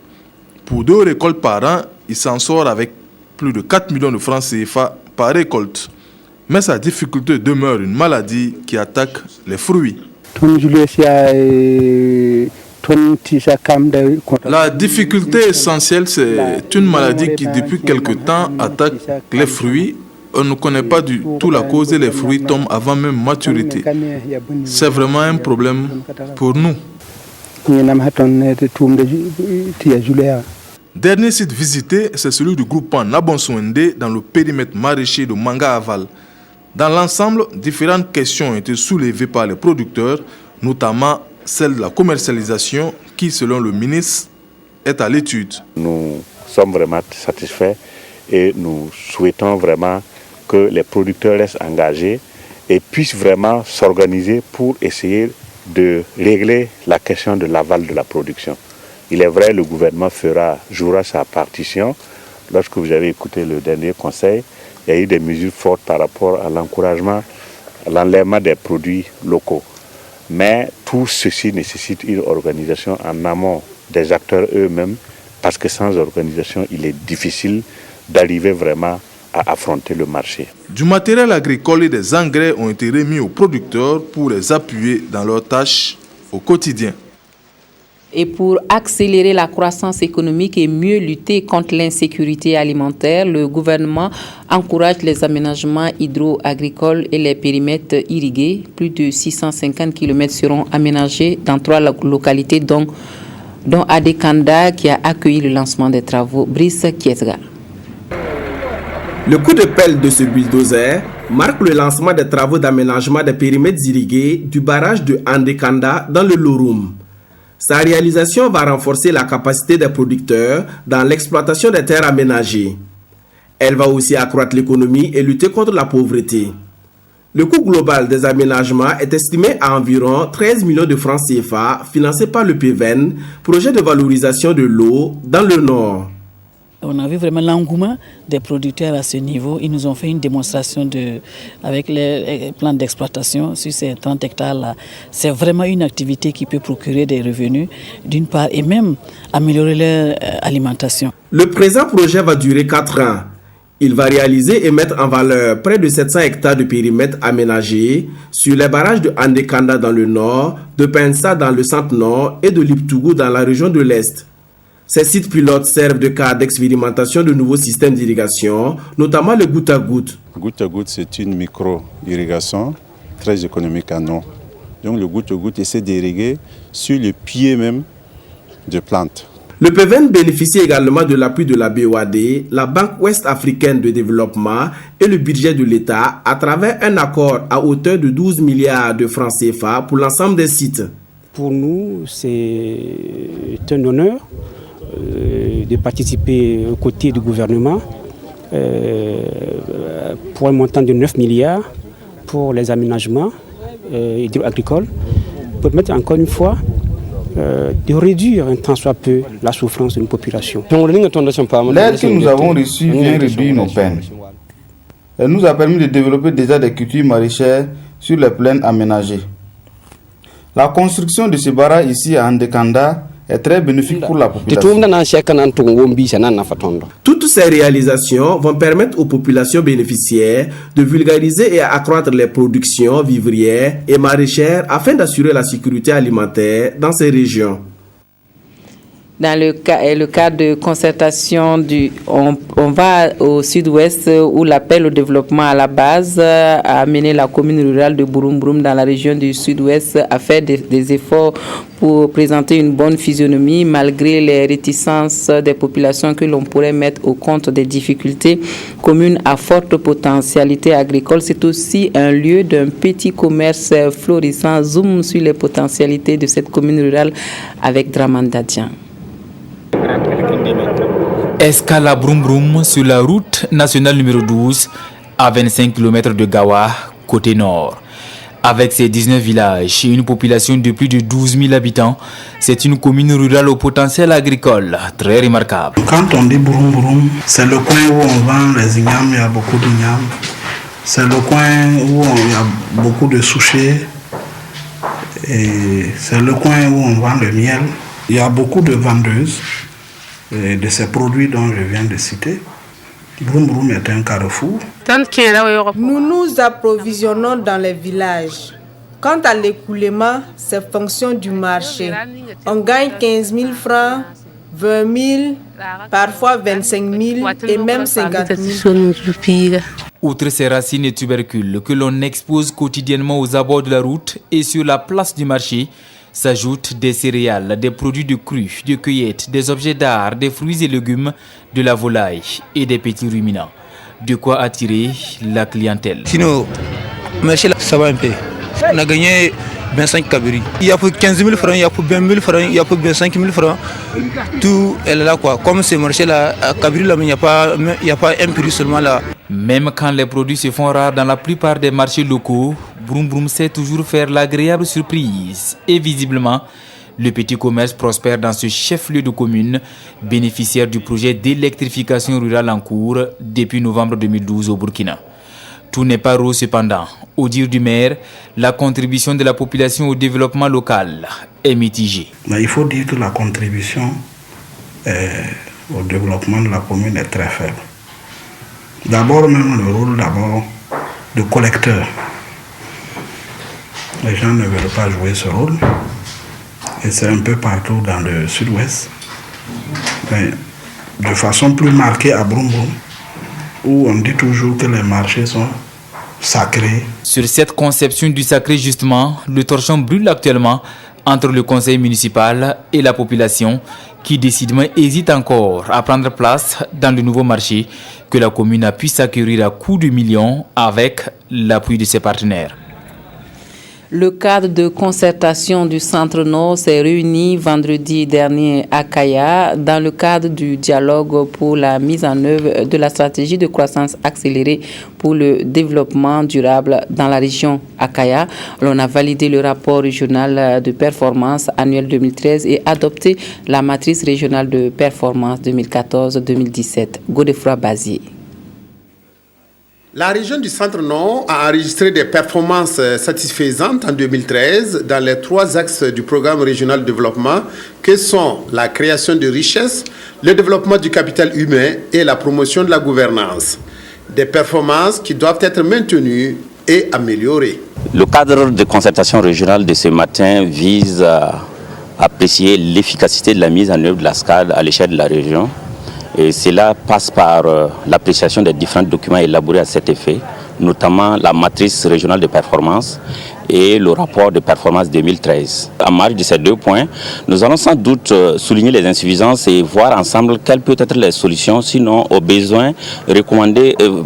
Pour 2 récoltes par an, il s'en sort avec plus de 4 millions de francs CFA par récolte. Mais sa difficulté demeure une maladie qui attaque les fruits. La difficulté essentielle, c'est une maladie qui depuis quelque temps attaque les fruits. On ne connaît pas du tout la cause et les fruits tombent avant même maturité. C'est vraiment un problème pour nous. Dernier site visité, c'est celui du groupement Nabonswende dans le périmètre maraîcher de Manga Aval. Dans l'ensemble, différentes questions ont été soulevées par les producteurs, notamment celle de la commercialisation qui, selon le ministre, est à l'étude. Nous sommes vraiment satisfaits et nous souhaitons vraiment que les producteurs restent engagés et puissent vraiment s'organiser pour essayer de régler la question de l'aval de la production. Il est vrai, le gouvernement jouera sa partition. Lorsque vous avez écouté le dernier conseil, il y a eu des mesures fortes par rapport à l'encouragement, à l'enlèvement des produits locaux. Mais tout ceci nécessite une organisation en amont des acteurs eux-mêmes, parce que sans organisation, il est difficile d'arriver vraiment à affronter le marché. Du matériel agricole et des engrais ont été remis aux producteurs pour les appuyer dans leurs tâches au quotidien. Et pour accélérer la croissance économique et mieux lutter contre l'insécurité alimentaire, le gouvernement encourage les aménagements hydro-agricoles et les périmètres irrigués. Plus de 650 km seront aménagés dans 3 localités, dont Adekanda qui a accueilli le lancement des travaux. Brice Kiesga. Le coup de pelle de ce bulldozer marque le lancement des travaux d'aménagement des périmètres irrigués du barrage de Andekanda dans le Lorum. Sa réalisation va renforcer la capacité des producteurs dans l'exploitation des terres aménagées. Elle va aussi accroître l'économie et lutter contre la pauvreté. Le coût global des aménagements est estimé à environ 13 millions de francs CFA financés par le PVN, projet de valorisation de l'eau dans le Nord. On a vu vraiment l'engouement des producteurs à ce niveau. Ils nous ont fait une démonstration avec les plans d'exploitation sur ces 30 hectares-là. C'est vraiment une activité qui peut procurer des revenus d'une part et même améliorer leur alimentation. Le présent projet va durer 4 ans. Il va réaliser et mettre en valeur près de 700 hectares de périmètres aménagés sur les barrages de Andekanda dans le nord, de Pensa dans le centre-nord et de Liptougou dans la région de l'Est. Ces sites pilotes servent de cas d'expérimentation de nouveaux systèmes d'irrigation, notamment le goutte à goutte. Goutte à goutte, c'est une micro-irrigation très économique en eau. Donc le goutte à goutte essaie d'irriguer sur le pied même de plantes. Le PVN bénéficie également de l'appui de la BOAD, la Banque Ouest-Africaine de développement et le budget de l'État à travers un accord à hauteur de 12 milliards de francs CFA pour l'ensemble des sites. Pour nous, c'est un honneur de participer aux côtés du gouvernement pour un montant de 9 milliards pour les aménagements hydro-agricoles, pour permettre encore une fois de réduire un tant soit peu la souffrance de nos populations. L'aide que nous avons reçue vient réduire nos peines. Elle nous a permis de développer déjà des cultures maraîchères sur les plaines aménagées. La construction de ce barrage ici à Andekanda est très bénéfique pour la population. Toutes ces réalisations vont permettre aux populations bénéficiaires de vulgariser et accroître les productions vivrières et maraîchères afin d'assurer la sécurité alimentaire dans ces régions. Dans le cadre de concertation, on va au sud-ouest où l'appel au développement à la base a amené la commune rurale de Bouroumbroum dans la région du sud-ouest à faire des efforts pour présenter une bonne physionomie malgré les réticences des populations que l'on pourrait mettre au compte des difficultés. Commune à forte potentialité agricole, c'est aussi un lieu d'un petit commerce florissant. Zoom sur les potentialités de cette commune rurale avec Draman Dadian. Escale à Broum Broum sur la route nationale numéro 12 à 25 km de Gawa, côté nord. Avec ses 19 villages et une population de plus de 12 000 habitants, c'est une commune rurale au potentiel agricole très remarquable. Quand on dit Broum Broum, c'est le coin où on vend les ignames, il y a beaucoup d'ignames. C'est le coin où il y a beaucoup de souchets. Et c'est le coin où on vend le miel. Il y a beaucoup de vendeuses de ces produits dont je viens de citer. Broum Broum est un carrefour. Nous nous approvisionnons dans les villages. Quant à l'écoulement, c'est fonction du marché. On gagne 15 000 francs, 20 000, parfois 25 000 et même 50 000. Outre ces racines et tubercules que l'on expose quotidiennement aux abords de la route et sur la place du marché, s'ajoutent des céréales, des produits de crue, de cueillette, des objets d'art, des fruits et légumes, de la volaille et des petits ruminants. De quoi attirer la clientèle. Sinon, le marché là, ça va un peu. On a gagné 25 kabiri. Il y a pour 15 000 francs, il y a pour 20 000 francs, il y a pour 25 000 francs. Tout est là quoi. Comme ce marché là, à Kabiri là, il n'y a pas un prix seulement là. Même quand les produits se font rares dans la plupart des marchés locaux, Broum Broum sait toujours faire l'agréable surprise. Et visiblement, le petit commerce prospère dans ce chef-lieu de commune, bénéficiaire du projet d'électrification rurale en cours depuis novembre 2012 au Burkina. Tout n'est pas rose cependant. Au dire du maire, la contribution de la population au développement local est mitigée. Mais il faut dire que la contribution au développement de la commune est très faible. D'abord même le rôle de collecteur. Les gens ne veulent pas jouer ce rôle. et c'est un peu partout dans le sud-ouest. Mais de façon plus marquée à Brum Brum, où on dit toujours que les marchés sont sacrés. Sur cette conception du sacré, justement, le torchon brûle actuellement entre le conseil municipal et la population qui décidément hésite encore à prendre place dans le nouveau marché que la commune a pu s'acquérir à coups de millions avec l'appui de ses partenaires. Le cadre de concertation du Centre Nord s'est réuni vendredi dernier à Kaya dans le cadre du dialogue pour la mise en œuvre de la stratégie de croissance accélérée pour le développement durable dans la région Akaya. On a validé le rapport régional de performance annuel 2013 et adopté la matrice régionale de performance 2014-2017. Godefroy Bazier. La région du Centre-Nord a enregistré des performances satisfaisantes en 2013 dans les 3 axes du programme régional de développement que sont la création de richesses, le développement du capital humain et la promotion de la gouvernance. Des performances qui doivent être maintenues et améliorées. Le cadre de concertation régionale de ce matin vise à apprécier l'efficacité de la mise en œuvre de la SCAD à l'échelle de la région. Et cela passe par l'appréciation des différents documents élaborés à cet effet, notamment la matrice régionale de performance et le rapport de performance 2013. En marge de ces 2 points, nous allons sans doute souligner les insuffisances et voir ensemble quelles peuvent être les solutions, sinon au besoin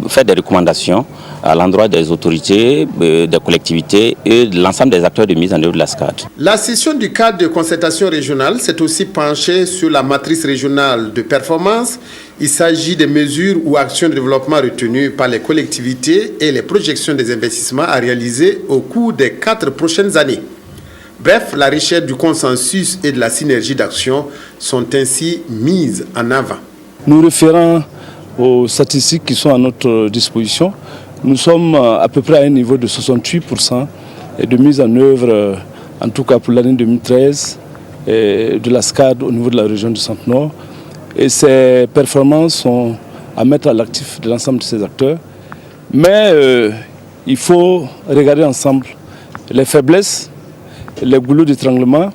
faire des recommandations à l'endroit des autorités, des collectivités et de l'ensemble des acteurs de mise en œuvre de la SCAD. La session du cadre de concertation régionale s'est aussi penchée sur la matrice régionale de performance. Il s'agit des mesures ou actions de développement retenues par les collectivités et les projections des investissements à réaliser au cours des 4 prochaines années. Bref, la richesse du consensus et de la synergie d'action sont ainsi mises en avant. Nous référant aux statistiques qui sont à notre disposition, nous sommes à peu près à un niveau de 68% de mise en œuvre, en tout cas pour l'année 2013, de la SCAD au niveau de la région du Centre-Nord. Et ces performances sont à mettre à l'actif de l'ensemble de ces acteurs. Mais il faut regarder ensemble les faiblesses, les goulots d'étranglement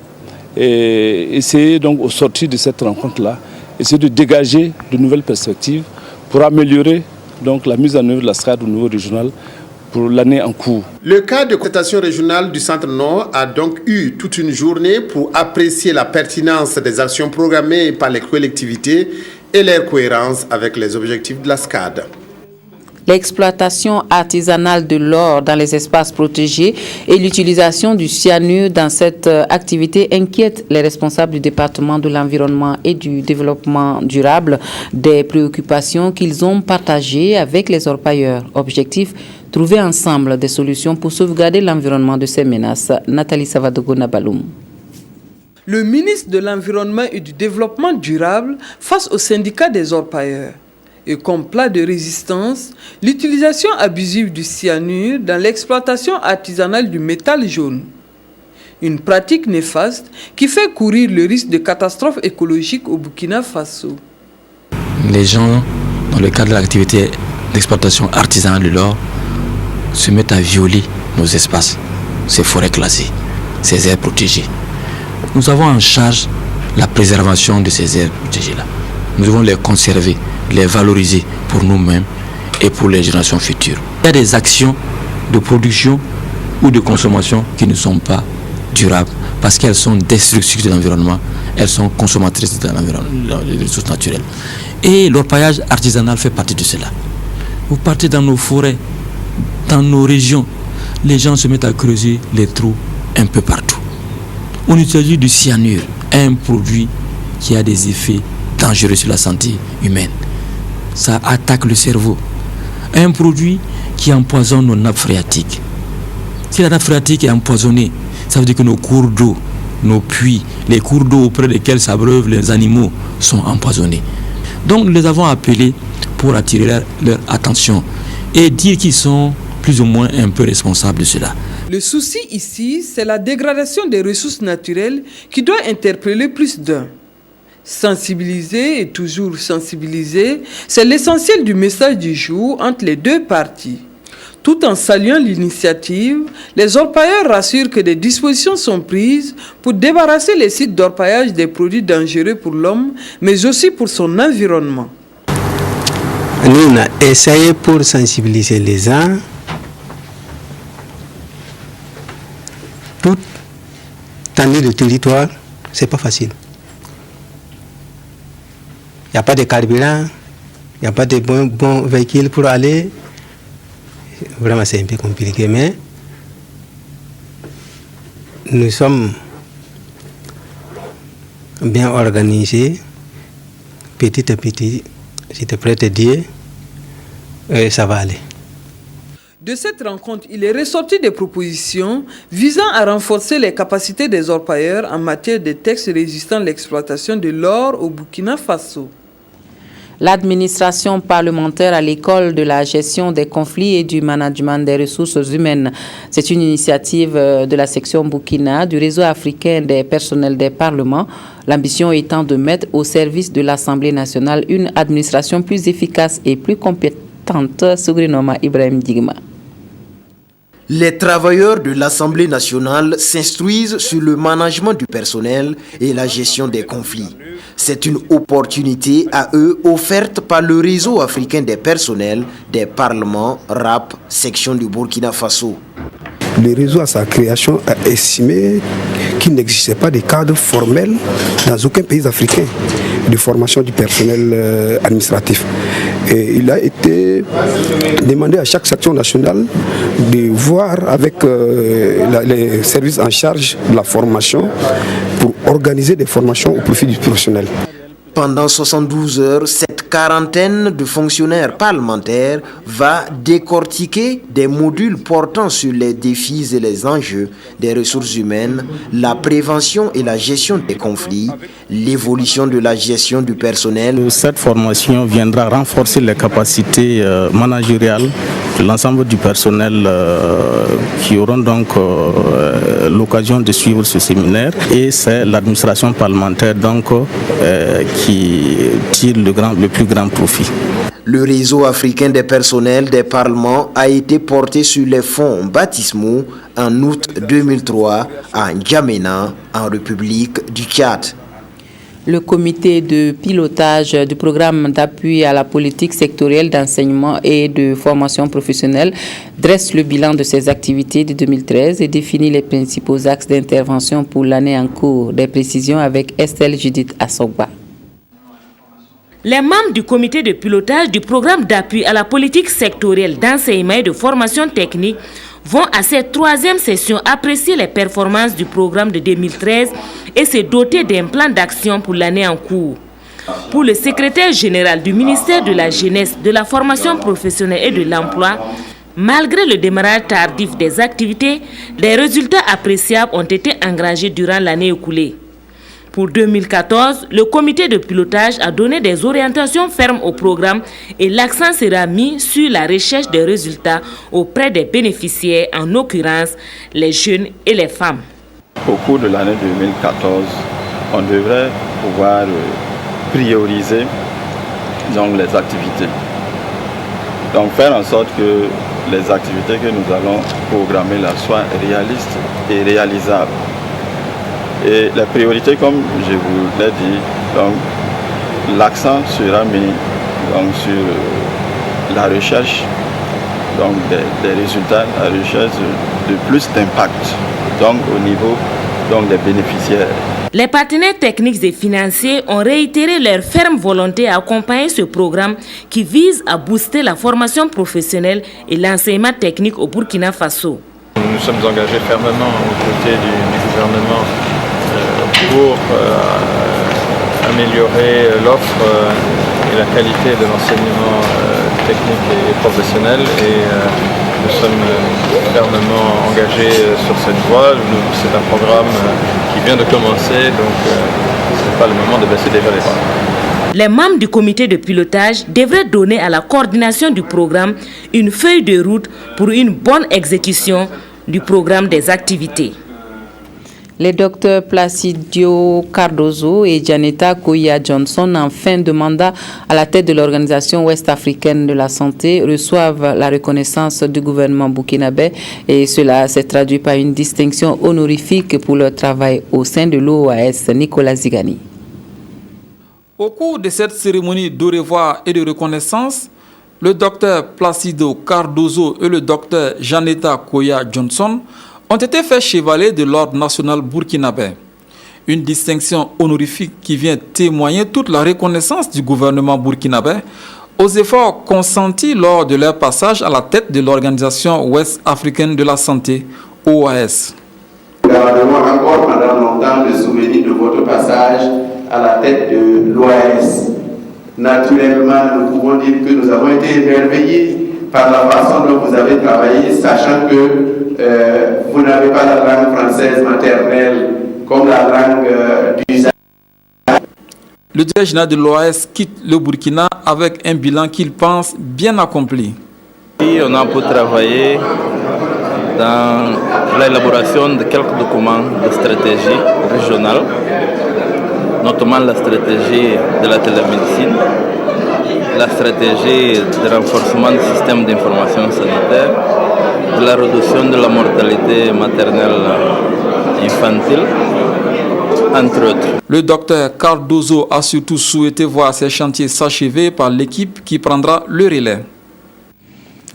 et essayer donc au sortir de cette rencontre-là, essayer de dégager de nouvelles perspectives pour améliorer donc la mise en œuvre de la SCAD au niveau régional pour l'année en cours. Le cadre de concertation régionale du Centre-Nord a donc eu toute une journée pour apprécier la pertinence des actions programmées par les collectivités et leur cohérence avec les objectifs de la SCAD. L'exploitation artisanale de l'or dans les espaces protégés et l'utilisation du cyanure dans cette activité inquiètent les responsables du département de l'environnement et du développement durable, des préoccupations qu'ils ont partagées avec les orpailleurs. Objectif, trouver ensemble des solutions pour sauvegarder l'environnement de ces menaces. Nathalie Savadogo-Nabaloum. Le ministre de l'Environnement et du Développement durable face au syndicat des orpailleurs. Et comme plat de résistance, l'utilisation abusive du cyanure dans l'exploitation artisanale du métal jaune. Une pratique néfaste qui fait courir le risque de catastrophe écologique au Burkina Faso. Les gens, dans le cadre de l'activité d'exploitation artisanale de l'or, se mettent à violer nos espaces, ces forêts classées, ces aires protégées. Nous avons en charge la préservation de ces aires protégées-là. Nous devons les conserver, les valoriser pour nous-mêmes et pour les générations futures. Il y a des actions de production ou de consommation qui ne sont pas durables parce qu'elles sont destructrices de l'environnement, elles sont consommatrices de l'environnement, des ressources naturelles. Et l'orpaillage artisanal fait partie de cela. Vous partez dans nos forêts, dans nos régions, les gens se mettent à creuser les trous un peu partout. On utilise du cyanure, un produit qui a des effets dangereux sur la santé humaine. Ça attaque le cerveau. Un produit qui empoisonne nos nappes phréatiques. Si la nappe phréatique est empoisonnée, ça veut dire que nos cours d'eau, nos puits, les cours d'eau auprès desquels s'abreuvent les animaux sont empoisonnés. Donc nous les avons appelés pour attirer leur attention et dire qu'ils sont plus ou moins un peu responsables de cela. Le souci ici, c'est la dégradation des ressources naturelles qui doit interpeller plus d'un. Sensibiliser et toujours sensibiliser, c'est l'essentiel du message du jour entre les deux parties. Tout en saluant l'initiative, les orpailleurs rassurent que des dispositions sont prises pour débarrasser les sites d'orpaillage des produits dangereux pour l'homme, mais aussi pour son environnement. Nous, on a essayé pour sensibiliser les gens. Toute année de territoire, c'est pas facile. Il n'y a pas de carburant, il n'y a pas de bons véhicules pour aller. Vraiment, c'est un peu compliqué, mais nous sommes bien organisés, petit à petit. Si tu es prêt à te dire, ça va aller. De cette rencontre, il est ressorti des propositions visant à renforcer les capacités des orpailleurs en matière de textes résistant à l'exploitation de l'or au Burkina Faso. L'administration parlementaire à l'école de la gestion des conflits et du management des ressources humaines. C'est une initiative de la section Burkina du réseau africain des personnels des parlements. L'ambition étant de mettre au service de l'Assemblée nationale une administration plus efficace et plus compétente. Sougrinoma Ibrahim Digma. Les travailleurs de l'Assemblée nationale s'instruisent sur le management du personnel et la gestion des conflits. C'est une opportunité à eux offerte par le réseau africain des personnels des parlements RAP, section du Burkina Faso. Le réseau à sa création a estimé qu'il n'existait pas de cadre formel dans aucun pays africain de formation du personnel administratif. Et il a été demandé à chaque section nationale de voir avec les services en charge de la formation pour organiser des formations au profit du professionnel. Pendant 72 heures, cette quarantaine de fonctionnaires parlementaires va décortiquer des modules portant sur les défis et les enjeux des ressources humaines, la prévention et la gestion des conflits, l'évolution de la gestion du personnel. Cette formation viendra renforcer les capacités managériales de l'ensemble du personnel qui auront donc l'occasion de suivre ce séminaire, et c'est l'administration parlementaire donc qui tire le plus grand profit. Le réseau africain des personnels des parlements a été porté sur les fonds baptismaux en août 2003 à N'Djamena, en République du Tchad. Le comité de pilotage du programme d'appui à la politique sectorielle d'enseignement et de formation professionnelle dresse le bilan de ses activités de 2013 et définit les principaux axes d'intervention pour l'année en cours. Des précisions avec Estelle Judith Assogba. Les membres du comité de pilotage du programme d'appui à la politique sectorielle d'enseignement et de formation technique vont à cette troisième session apprécier les performances du programme de 2013 et se doter d'un plan d'action pour l'année en cours. Pour le secrétaire général du ministère de la Jeunesse, de la formation professionnelle et de l'emploi, malgré le démarrage tardif des activités, des résultats appréciables ont été engagés durant l'année écoulée. Pour 2014, le comité de pilotage a donné des orientations fermes au programme et l'accent sera mis sur la recherche des résultats auprès des bénéficiaires, en l'occurrence les jeunes et les femmes. Au cours de l'année 2014, on devrait pouvoir prioriser donc, les activités. Donc faire en sorte que les activités que nous allons programmer là soient réalistes et réalisables. Et la priorité, comme je vous l'ai dit, l'accent sera mis donc, sur la recherche donc, des résultats, la recherche de plus d'impact donc, au niveau donc, des bénéficiaires. Les partenaires techniques et financiers ont réitéré leur ferme volonté à accompagner ce programme qui vise à booster la formation professionnelle et l'enseignement technique au Burkina Faso. Nous sommes engagés fermement aux côtés du gouvernement pour améliorer l'offre et la qualité de l'enseignement technique et professionnel, et nous sommes fermement engagés sur cette voie. C'est un programme qui vient de commencer, donc ce n'est pas le moment de baisser déjà les bras. Les membres du comité de pilotage devraient donner à la coordination du programme une feuille de route pour une bonne exécution du programme des activités. Les docteurs Placidio Cardozo et Janetta Koya Johnson, en fin de mandat à la tête de l'Organisation ouest-africaine de la santé, reçoivent la reconnaissance du gouvernement burkinabé et cela s'est traduit par une distinction honorifique pour leur travail au sein de l'OAS. Nicolas Zigani. Au cours de cette cérémonie de revoir et de reconnaissance, le docteur Placido Cardozo et le docteur Janetta Koya Johnson ont été faits chevaliers de l'ordre national burkinabé. Une distinction honorifique qui vient témoigner toute la reconnaissance du gouvernement burkinabé aux efforts consentis lors de leur passage à la tête de l'Organisation ouest-africaine de la santé, OAS. Nous gardons encore pendant longtemps le souvenir de votre passage à la tête de l'OAS. Naturellement, nous pouvons dire que nous avons été émerveillés par la façon dont vous avez travaillé, sachant que vous n'avez pas la langue française maternelle comme la langue d'usage. Le directeur général de l'OAS quitte le Burkina avec un bilan qu'il pense bien accompli. On a un peu travaillé dans l'élaboration de quelques documents de stratégie régionale, notamment la stratégie de la télémédecine, la stratégie de renforcement du système d'information sanitaire, de la réduction de la mortalité maternelle infantile, entre autres. Le docteur Cardozo a surtout souhaité voir ces chantiers s'achever par l'équipe qui prendra le relais.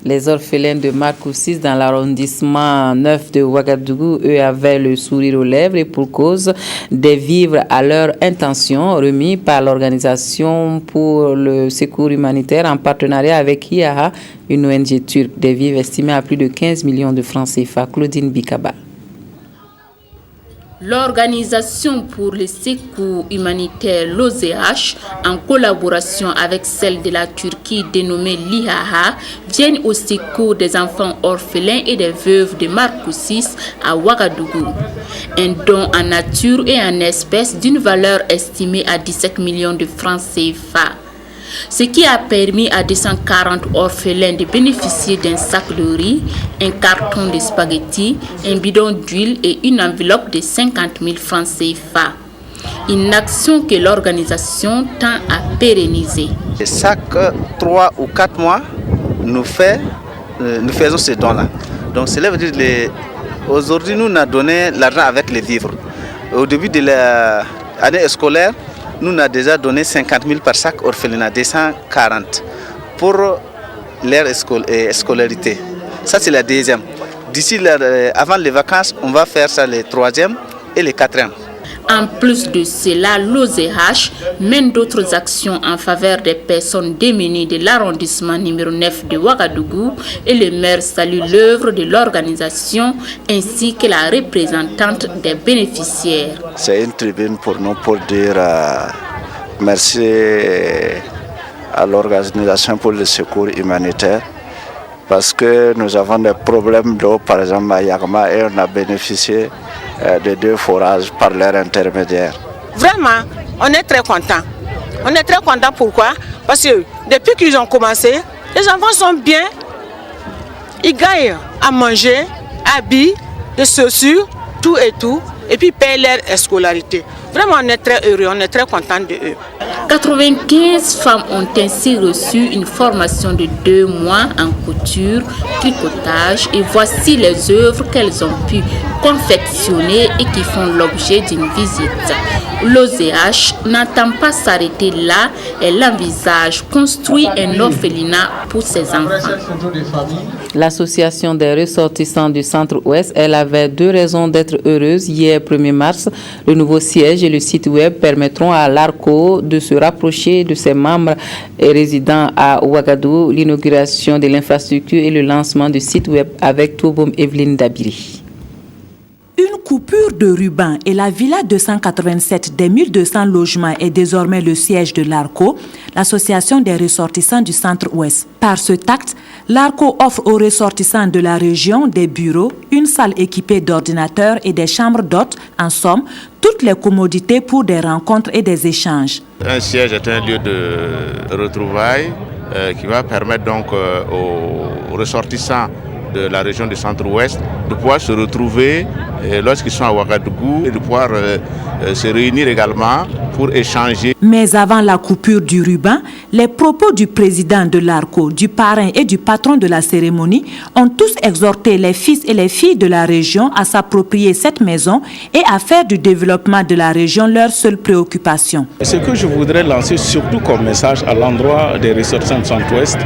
Les orphelins de Marcoussis dans l'arrondissement 9 de Ouagadougou, eux, avaient le sourire aux lèvres et pour cause des vivres à leur intention remis par l'Organisation pour le secours humanitaire en partenariat avec IAHA, une ONG turque, des vivres estimés à plus de 15 millions de francs CFA. Claudine Bikaba. L'Organisation pour le secours humanitaire, l'OZH, en collaboration avec celle de la Turquie dénommée l'IHAHA, viennent au secours des enfants orphelins et des veuves de Marcoussis à Ouagadougou. Un don en nature et en espèces d'une valeur estimée à 17 millions de francs CFA. Ce qui a permis à 240 orphelins de bénéficier d'un sac de riz, un carton de spaghettis, un bidon d'huile et une enveloppe de 50 000 francs CFA. Une action que l'organisation tend à pérenniser. Chaque 3 ou 4 mois, nous faisons ce don-là. Donc cela veut dire aujourd'hui, nous avons donné l'argent avec les vivres. Au début de l'année scolaire, nous avons déjà donné 50 000 par chaque orphelinat, 240 pour leur scolarité. Ça, c'est la deuxième. D'ici, avant les vacances, on va faire ça les troisième et les quatrième. En plus de cela, l'OZH mène d'autres actions en faveur des personnes démunies de l'arrondissement numéro 9 de Ouagadougou et le maire salue l'œuvre de l'organisation ainsi que la représentante des bénéficiaires. C'est une tribune pour nous pour dire merci à l'Organisation pour le secours humanitaire parce que nous avons des problèmes d'eau, par exemple à Yagma, et on a bénéficié de 2 forages par leur intermédiaire. Vraiment, on est très contents. On est très contents pourquoi? Parce que depuis qu'ils ont commencé, les enfants sont bien, ils gagnent à manger, habits, des chaussures, tout et puis payent leur scolarité. Vraiment, on est très heureux, on est très contents de eux. 95 femmes ont ainsi reçu une formation de 2 mois en couture, tricotage et voici les œuvres qu'elles ont pu confectionner et qui font l'objet d'une visite. L'OZH n'entend pas s'arrêter là, elle envisage construire un orphelinat pour ses enfants. L'association des ressortissants du Centre-Ouest, elle avait 2 raisons d'être heureuse. Hier, 1er mars, le nouveau siège et le site web permettront à l'ARCO de se rapprocher de ses membres et résidents à Ouagadougou, l'inauguration de l'infrastructure et le lancement du site web avec Touboum Evelyne Dabiri. Une coupure de ruban et la Villa 287 des 1200 logements est désormais le siège de l'ARCO, l'association des ressortissants du Centre-Ouest. Par ce acte, l'ARCO offre aux ressortissants de la région des bureaux, une salle équipée d'ordinateurs et des chambres d'hôtes, en somme, toutes les commodités pour des rencontres et des échanges. Un siège est un lieu de retrouvailles qui va permettre donc aux ressortissants de la région du Centre-Ouest de pouvoir se retrouver lorsqu'ils sont à Ouagadougou et de pouvoir se réunir également pour échanger. Mais avant la coupure du ruban, les propos du président de l'ARCO, du parrain et du patron de la cérémonie ont tous exhorté les fils et les filles de la région à s'approprier cette maison et à faire du développement de la région leur seule préoccupation. Ce que je voudrais lancer surtout comme message à l'endroit des ressortissants du Centre-Ouest,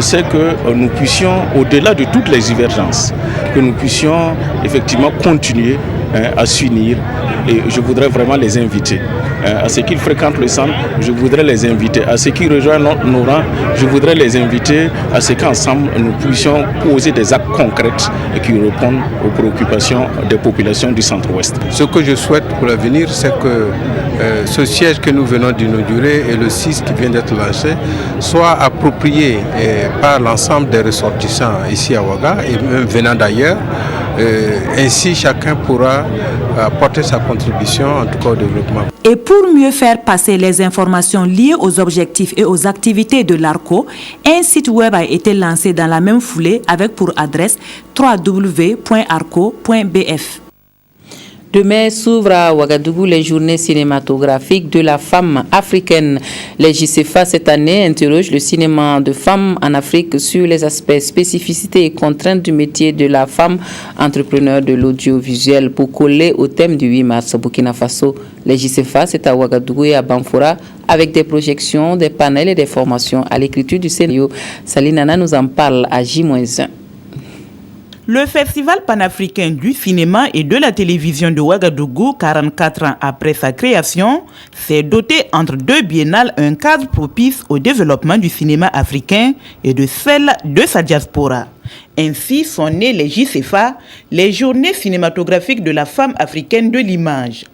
c'est que nous puissions, au-delà de toutes les divergences, que nous puissions effectivement continuer à s'unir. Et je voudrais vraiment les inviter à ceux qui fréquentent le centre, je voudrais les inviter à ceux qui rejoignent nos rangs, je voudrais les inviter à ce qu'ensemble nous puissions poser des actes concrets qui répondent aux préoccupations des populations du Centre-Ouest. Ce que je souhaite pour l'avenir, c'est que ce siège que nous venons d'inaugurer et le 6 qui vient d'être lancé soit approprié par l'ensemble des ressortissants ici à Ouaga et même venant d'ailleurs. Ainsi, chacun pourra apporter sa contribution, en tout cas au développement. Et pour mieux faire passer les informations liées aux objectifs et aux activités de l'ARCO, un site web a été lancé dans la même foulée avec pour adresse www.arco.bf. Demain s'ouvrent à Ouagadougou les journées cinématographiques de la femme africaine. Les JCFA cette année interrogent le cinéma de femmes en Afrique sur les aspects, spécificités et contraintes du métier de la femme entrepreneur de l'audiovisuel. Pour coller au thème du 8 mars Burkina Faso, les JCFA c'est à Ouagadougou et à Banfora avec des projections, des panels et des formations à l'écriture du scénario. Salinana nous en parle à J-1. Le Festival panafricain du cinéma et de la télévision de Ouagadougou, 44 ans après sa création, s'est doté entre deux biennales un cadre propice au développement du cinéma africain et de celle de sa diaspora. Ainsi sont nées les JCFA, les journées cinématographiques de la femme africaine de l'image.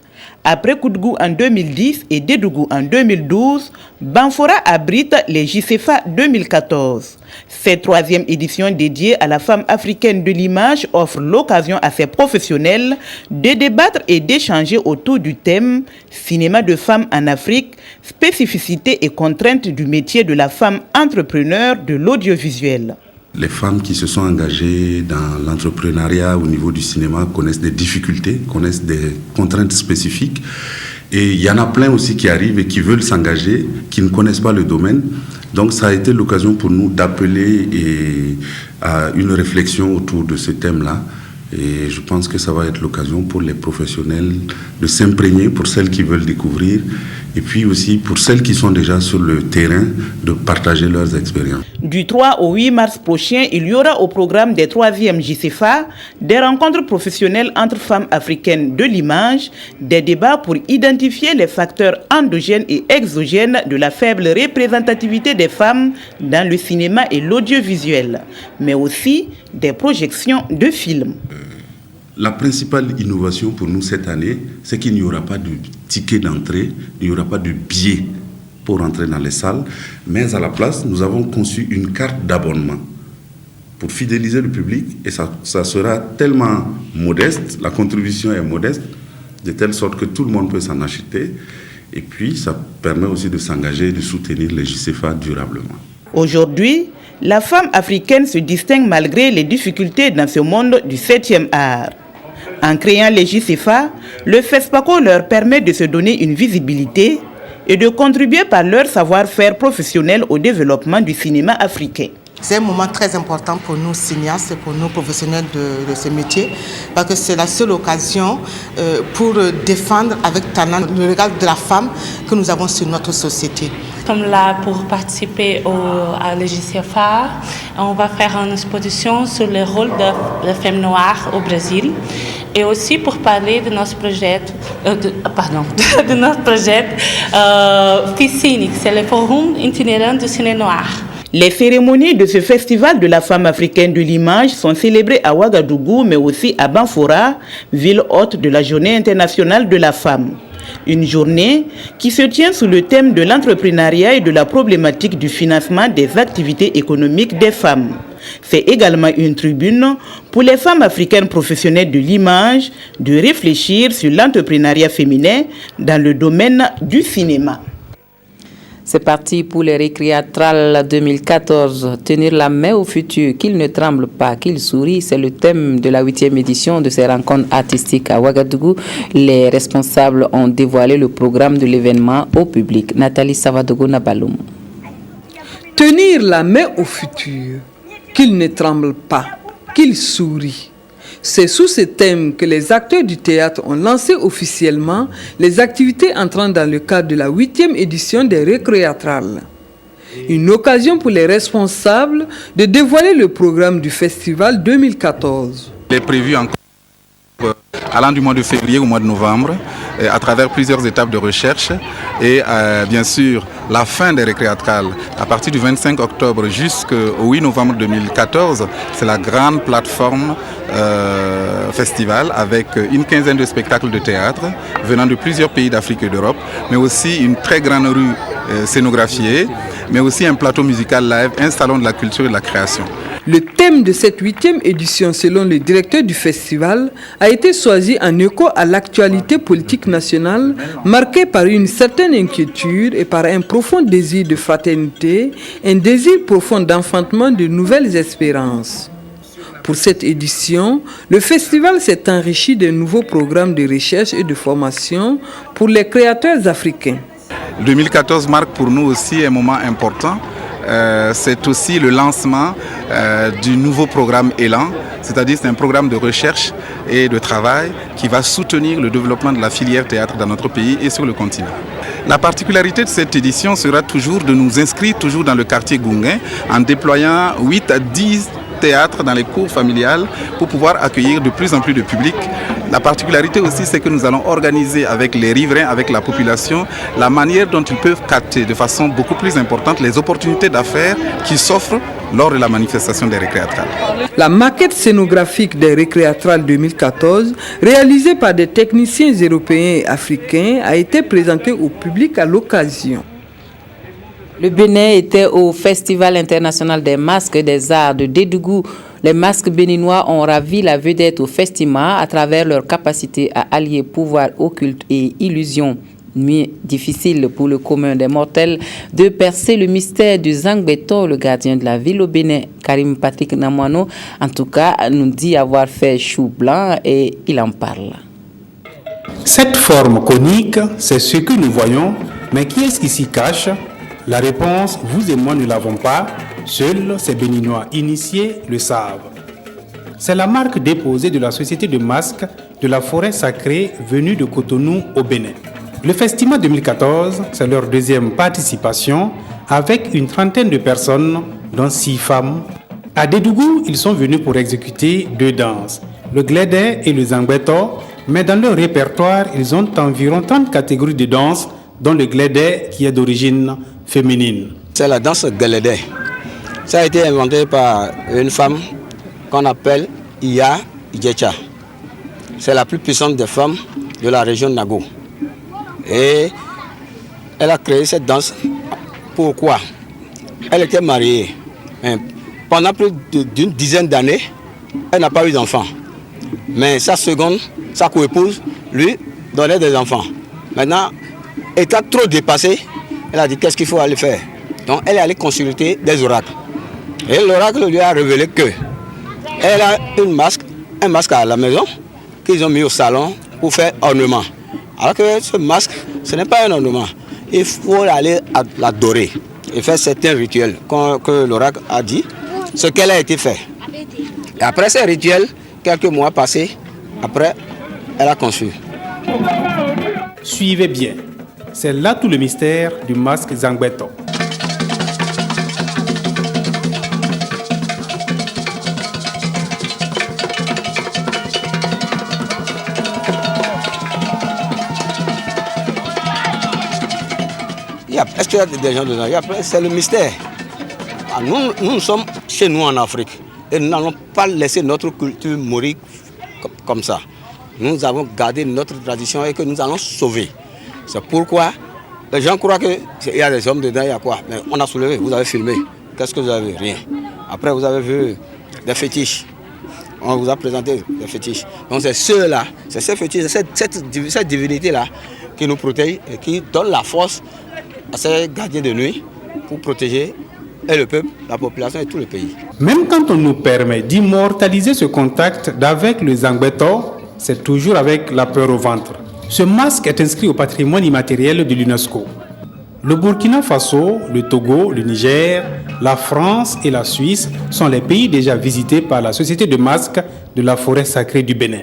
Après Koudgou en 2010 et Dédougou en 2012, Banfora abrite les JCFA 2014. Cette troisième édition dédiée à la femme africaine de l'image offre l'occasion à ces professionnels de débattre et d'échanger autour du thème « Cinéma de femmes en Afrique, spécificités et contraintes du métier de la femme entrepreneur de l'audiovisuel ». Les femmes qui se sont engagées dans l'entrepreneuriat au niveau du cinéma connaissent des difficultés, connaissent des contraintes spécifiques. Et il y en a plein aussi qui arrivent et qui veulent s'engager, qui ne connaissent pas le domaine. Donc ça a été l'occasion pour nous d'appeler à une réflexion autour de ce thème-là. Et je pense que ça va être l'occasion pour les professionnels de s'imprégner, pour celles qui veulent découvrir, et puis aussi pour celles qui sont déjà sur le terrain, de partager leurs expériences. Du 3 au 8 mars prochain, il y aura au programme des 3e JCFA des rencontres professionnelles entre femmes africaines de l'image, des débats pour identifier les facteurs endogènes et exogènes de la faible représentativité des femmes dans le cinéma et l'audiovisuel, mais aussi des projections de films. La principale innovation pour nous cette année, c'est qu'il n'y aura pas de ticket d'entrée, il n'y aura pas de billet pour entrer dans les salles, mais à la place, nous avons conçu une carte d'abonnement pour fidéliser le public, et ça sera tellement modeste, la contribution est modeste, de telle sorte que tout le monde peut s'en acheter, et puis ça permet aussi de s'engager et de soutenir les JCFA durablement. Aujourd'hui, la femme africaine se distingue malgré les difficultés dans ce monde du 7e art. En créant les JCFA, le FESPACO leur permet de se donner une visibilité et de contribuer par leur savoir-faire professionnel au développement du cinéma africain. C'est un moment très important pour nous cinéastes et pour nous professionnels de ce métier, parce que c'est la seule occasion pour défendre avec talent le regard de la femme que nous avons sur notre société. Nous sommes là pour participer à l'EJCFA. On va faire une exposition sur le rôle de femmes noires au Brésil et aussi pour parler de notre projet, FICINIC, c'est le Forum itinérant du cinéma noir. Les cérémonies de ce festival de la femme africaine de l'image sont célébrées à Ouagadougou, mais aussi à Banfora, ville hôte de la Journée internationale de la femme. Une journée qui se tient sous le thème de l'entrepreneuriat et de la problématique du financement des activités économiques des femmes. C'est également une tribune pour les femmes africaines professionnelles de l'image de réfléchir sur l'entrepreneuriat féminin dans le domaine du cinéma. C'est parti pour les récréatrales 2014. Tenir la main au futur, qu'il ne tremble pas, qu'il sourit, c'est le thème de la 8e édition de ces rencontres artistiques à Ouagadougou. Les responsables ont dévoilé le programme de l'événement au public. Nathalie Savadogo Nabaloum. Tenir la main au futur, qu'il ne tremble pas, qu'il sourit. C'est sous ce thème que les acteurs du théâtre ont lancé officiellement les activités entrant dans le cadre de la 8e édition des récréatrales. Une occasion pour les responsables de dévoiler le programme du festival 2014. Il est prévu encore allant du mois de février au mois de novembre, à travers plusieurs étapes de recherche et bien sûr la fin des récréatrales. À partir du 25 octobre jusqu'au 8 novembre 2014, c'est la grande plateforme festival avec une quinzaine de spectacles de théâtre venant de plusieurs pays d'Afrique et d'Europe, mais aussi une très grande rue scénographiée, mais aussi un plateau musical live, un salon de la culture et de la création. Le thème de cette 8e édition, selon le directeur du festival, a été choisi en écho à l'actualité politique nationale, marquée par une certaine inquiétude et par un profond désir de fraternité, un désir profond d'enfantement de nouvelles espérances. Pour cette édition, le festival s'est enrichi de nouveaux programmes de recherche et de formation pour les créateurs africains. 2014 marque pour nous aussi un moment important. C'est aussi le lancement du nouveau programme Élan, c'est-à-dire c'est un programme de recherche et de travail qui va soutenir le développement de la filière théâtre dans notre pays et sur le continent. La particularité de cette édition sera toujours de nous inscrire toujours dans le quartier Gounguin en déployant 8 à 10 théâtres dans les cours familiales pour pouvoir accueillir de plus en plus de public. La particularité aussi, c'est que nous allons organiser avec les riverains, avec la population, la manière dont ils peuvent capter de façon beaucoup plus importante les opportunités d'affaires qui s'offrent lors de la manifestation des récréatrales. La maquette scénographique des récréatrales 2014, réalisée par des techniciens européens et africains, a été présentée au public à l'occasion. Le Bénin était au Festival international des masques et des arts de Dédougou. Les masques béninois ont ravi la vedette au Festima à travers leur capacité à allier pouvoir occulte et illusion. Nuit difficile pour le commun des mortels de percer le mystère du Zangbeto, le gardien de la ville au Bénin. Karim Patrick Namouano, en tout cas, nous dit avoir fait chou blanc et il en parle. Cette forme conique, c'est ce que nous voyons, mais qui est-ce qui s'y cache? La réponse, vous et moi ne l'avons pas, seuls ces Béninois initiés le savent. C'est la marque déposée de la société de masques de la forêt sacrée venue de Cotonou au Bénin. Le Festival 2014, c'est leur deuxième participation avec une trentaine de personnes, dont 6 femmes. À Dédougou, ils sont venus pour exécuter 2 danses, le glédé et le zangbeto, mais dans leur répertoire, ils ont environ 30 catégories de danses, dont le glédé qui est d'origine féminine. C'est la danse glédé. Ça a été inventé par une femme qu'on appelle Iya Idjecha. C'est la plus puissante des femmes de la région de Nago. Et elle a créé cette danse. Pourquoi? Elle était mariée. Pendant plus d'une dizaine d'années, elle n'a pas eu d'enfants. Mais sa coépouse, lui, donnait des enfants. Maintenant, étant trop dépassée, elle a dit qu'est-ce qu'il faut aller faire. Donc elle est allée consulter des oracles. Et l'oracle lui a révélé que elle a un masque à la maison qu'ils ont mis au salon pour faire ornement. Alors que ce masque, ce n'est pas un ornement. Il faut aller l'adorer et faire certains rituels que l'oracle a dit, ce qu'elle a été fait. Et après ces rituels, quelques mois passés, après, elle a conçu. Suivez bien. C'est là tout le mystère du masque Zangbeto. Est-ce qu'il y a des gens dedans? C'est le mystère. Nous sommes chez nous en Afrique et nous n'allons pas laisser notre culture mourir comme ça. Nous avons gardé notre tradition et que nous allons sauver. C'est pourquoi les gens croient qu'il y a des hommes dedans, il y a quoi? Mais on a soulevé, vous avez filmé. Qu'est-ce que vous avez vu? Rien. Après, vous avez vu des fétiches. On vous a présenté des fétiches. Donc c'est ceux-là, c'est ces fétiches, cette divinité-là qui nous protège et qui donne la force à ces gardiens de nuit pour protéger et le peuple, la population et tout le pays. Même quand on nous permet d'immortaliser ce contact d'avec le Zangbeto, c'est toujours avec la peur au ventre. Ce masque est inscrit au patrimoine immatériel de l'UNESCO. Le Burkina Faso, le Togo, le Niger, la France et la Suisse sont les pays déjà visités par la Société de masques de la forêt sacrée du Bénin.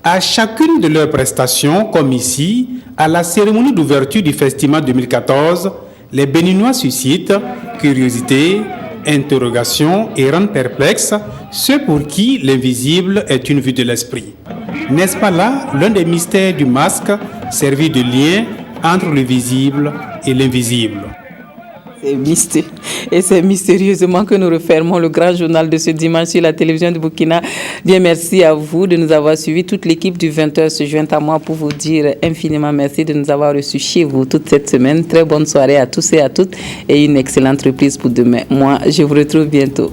À chacune de leurs prestations, comme ici, à la cérémonie d'ouverture du Festival 2014, les Béninois suscitent curiosité, interrogation et rendent perplexes ceux pour qui l'invisible est une vue de l'esprit. N'est-ce pas là l'un des mystères du masque, servi de lien entre le visible et l'invisible? Et c'est mystérieusement que nous refermons le grand journal de ce dimanche sur la télévision du Burkina. Bien, merci à vous de nous avoir suivis. Toute l'équipe du 20h se joint à moi pour vous dire infiniment merci de nous avoir reçus chez vous toute cette semaine. Très bonne soirée à tous et à toutes et une excellente reprise pour demain. Moi, je vous retrouve bientôt.